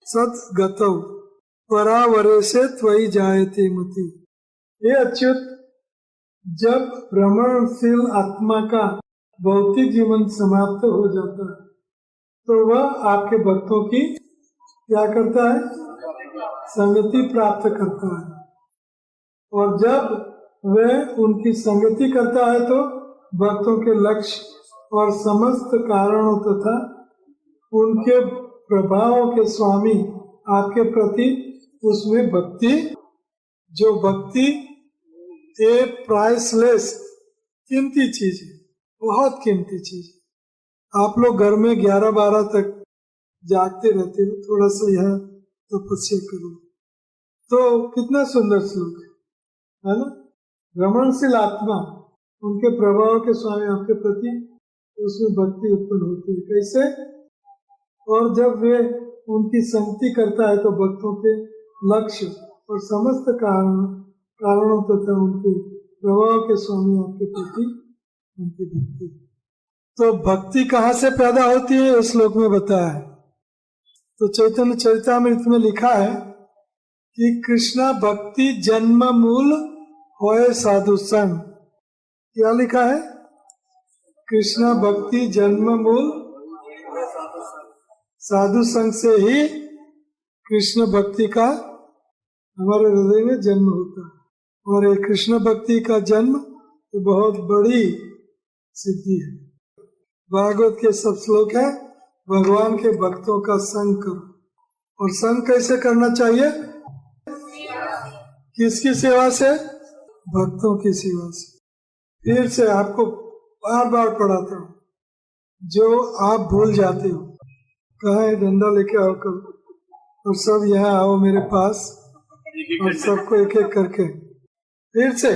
सद्गतौ परावरेशे त्वयि जायते मति। ये अच्युत, जब भ्रमणशील आत्मा का भौतिक जीवन समाप्त हो जाता है तो वह आपके भक्तों की क्या करता है? संगति प्राप्त करता है। और जब वह उनकी संगति करता है तो भक्तों के लक्ष्य और समस्त कारणों तथा उनके प्रभावों के स्वामी आपके प्रति उसमें भक्ति, जो भक्ति ए प्राइसलेस, कीमती चीज है, बहुत कीमती चीज है। आप लोग घर में 11-12 तक जागते रहते हो, थोड़ा सा यह तपस्या करो, तो कितना सुंदर श्लोक है ना। भ्रमणशील आत्मा, उनके प्रभाव के स्वामी आपके प्रति उसमें भक्ति उत्पन्न होती है। कैसे? और जब वे उनकी संगति करता है तो भक्तों के लक्ष्य और समस्त कारणों तथा उनके प्रभाव के स्वामी आपके प्रति उनकी भक्ति। तो भक्ति कहाँ से पैदा होती है इस श्लोक में बताया है। तो चैतन्य चरितामृत में लिखा है कि कृष्णा भक्ति जन्म मूल होए साधु संग। क्या लिखा है? कृष्णा भक्ति जन्म मूल, साधु संग से ही कृष्ण भक्ति का हमारे हृदय में जन्म होता है। और ये कृष्ण भक्ति का जन्म तो बहुत बड़ी सिद्धि है। भागवत के सब श्लोक है, भगवान के भक्तों का संग करो। और संग कैसे करना चाहिए? किसकी सेवा से? भक्तों की सेवा से। फिर से आपको बार बार पढ़ाता हूँ, जो आप भूल जाते हो। कहाँ है? डंडा लेके आओ कल, और सब यहाँ आओ मेरे पास, और सबको एक एक करके। फिर से,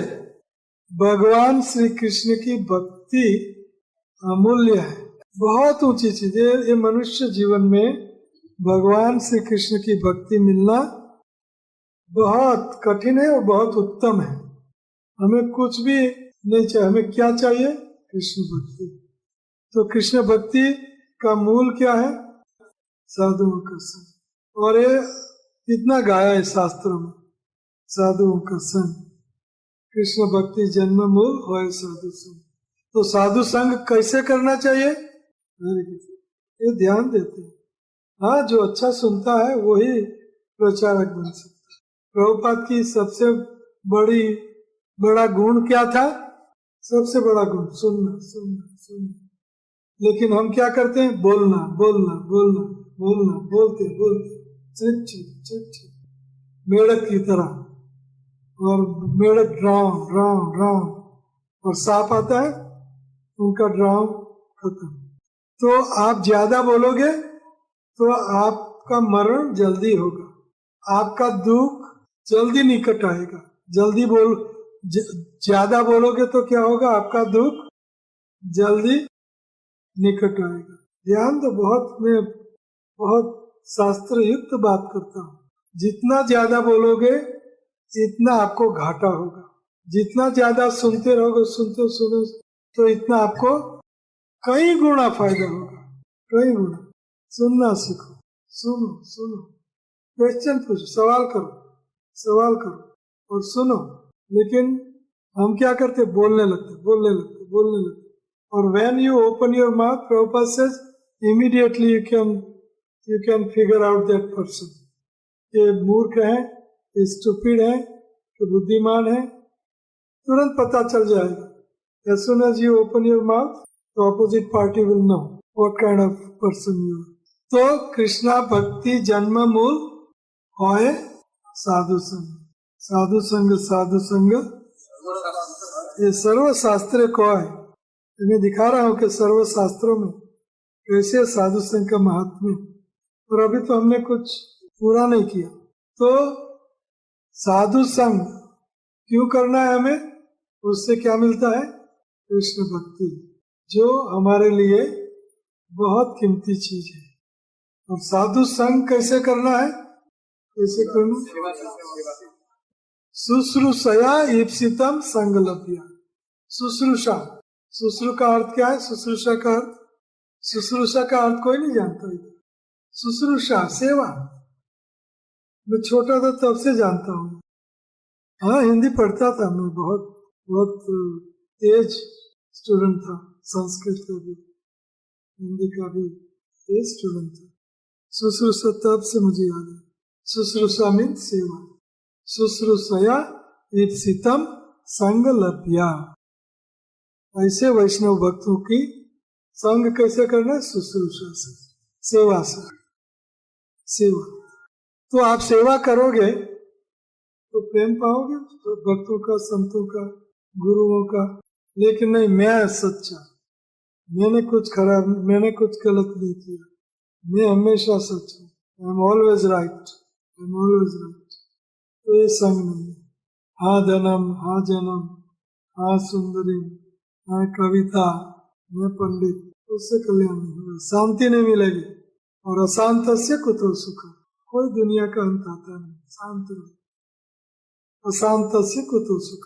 भगवान श्री कृष्ण की भक्ति अमूल्य है, बहुत ऊंची चीज है। ये मनुष्य जीवन में भगवान श्री कृष्ण की भक्ति मिलना बहुत कठिन है और बहुत उत्तम है। हमें कुछ भी नहीं चाहिए, हमें क्या चाहिए? कृष्ण भक्ति। तो कृष्ण भक्ति का मूल क्या है? साधुओं का संग। और ये कितना गाया है शास्त्रों में, साधुओं का संग। कृष्ण भक्ति जन्म मूल होए साधु संग। तो साधु संग कैसे करना चाहिए? ये ध्यान देते हैं। हाँ, जो अच्छा सुनता है वही प्रचारक बन सकता है। प्रभुपाद की सबसे बड़ा गुण क्या था? सबसे बड़ा गुण सुनना, सुनना, सुनना। लेकिन हम क्या करते हैं? बोलना, बोलना, बोलना, बोलना, बोलते बोलते चिट मेढक की तरह। और मेढक ड्राम ड्राम ड्राम, और सांप आता है, उनका ड्राम खत्म। तो आप ज्यादा बोलोगे तो आपका मरण जल्दी होगा, आपका दुख जल्दी निकट आएगा। ज्यादा बोलोगे तो क्या होगा? आपका दुख जल्दी निकट आएगा। ध्यान तो मैं बहुत शास्त्र युक्त बात करता हूँ। जितना ज्यादा बोलोगे इतना आपको घाटा होगा। जितना ज्यादा सुनते रहोगे, सुनते सुनो तो इतना आपको कई गुना फायदा होगा, कई गुना। सुनना सीखो, सुनो सुनो, क्वेश्चन पूछो, सवाल करो और सुनो। लेकिन हम क्या करते, बोलने लगते। और when you open your mouth, Prabhupada says immediately you can figure out that person, ये मूर्ख है, ये स्टूपिड है, ये बुद्धिमान है, तुरंत पता चल जाएगा। As soon as you open your mouth, the opposite party will know what kind of person you are. तो कृष्णा भक्ति जन्म मूल होए साधु संग, साधु संग ये सर्व शास्त्र को है। मैं दिखा रहा हूँ कि सर्व शास्त्रों में कैसे साधु संघ का महात्म्य। और अभी तो हमने कुछ पूरा नहीं किया। तो साधु संघ क्यों करना है हमें, उससे क्या मिलता है, कृष्ण भक्ति, जो हमारे लिए बहुत कीमती चीज है। और साधु संघ कैसे करना है, कैसे करना, शुश्रूषया ईप्सितम संगलभ्या। शुश्रूषा, शुश्रू का अर्थ क्या है, शुश्रूषा का अर्थ कोई नहीं जानता है। शुश्रूषा सेवा, मैं छोटा था तब से जानता हूँ। हाँ, हिंदी पढ़ता था मैं, बहुत तेज स्टूडेंट था, संस्कृत का भी हिंदी का भी तेज स्टूडेंट था। शुश्रूषा तब से मुझे याद है। शुश्रूषा मीन सेवा, शुश्रूषया ईप्सितम संगलभ्या। ऐसे वैष्णव भक्तों की संग कैसे करना है, शुश्रूषा से, सेवा से। सेवा तो आप सेवा करोगे तो प्रेम पाओगे तो भक्तों का, संतों का, गुरुओं का। लेकिन नहीं, मैं सच्चा, मैंने कुछ गलत नहीं किया, मैं हमेशा सच हूँ, आई एम ऑलवेज राइट। तो ये संग नहीं है। हाँ धनम, हाँ जन्म, हाँ सुंदरी, हाँ कविता, मैं पंडित, उससे कल्याण नहीं होगा, शांति नहीं मिलेगी। और अशांत से कुतो सुख, कोई दुनिया का अंत आता नहीं, शांत रहो। अशांत से कुतो सुख।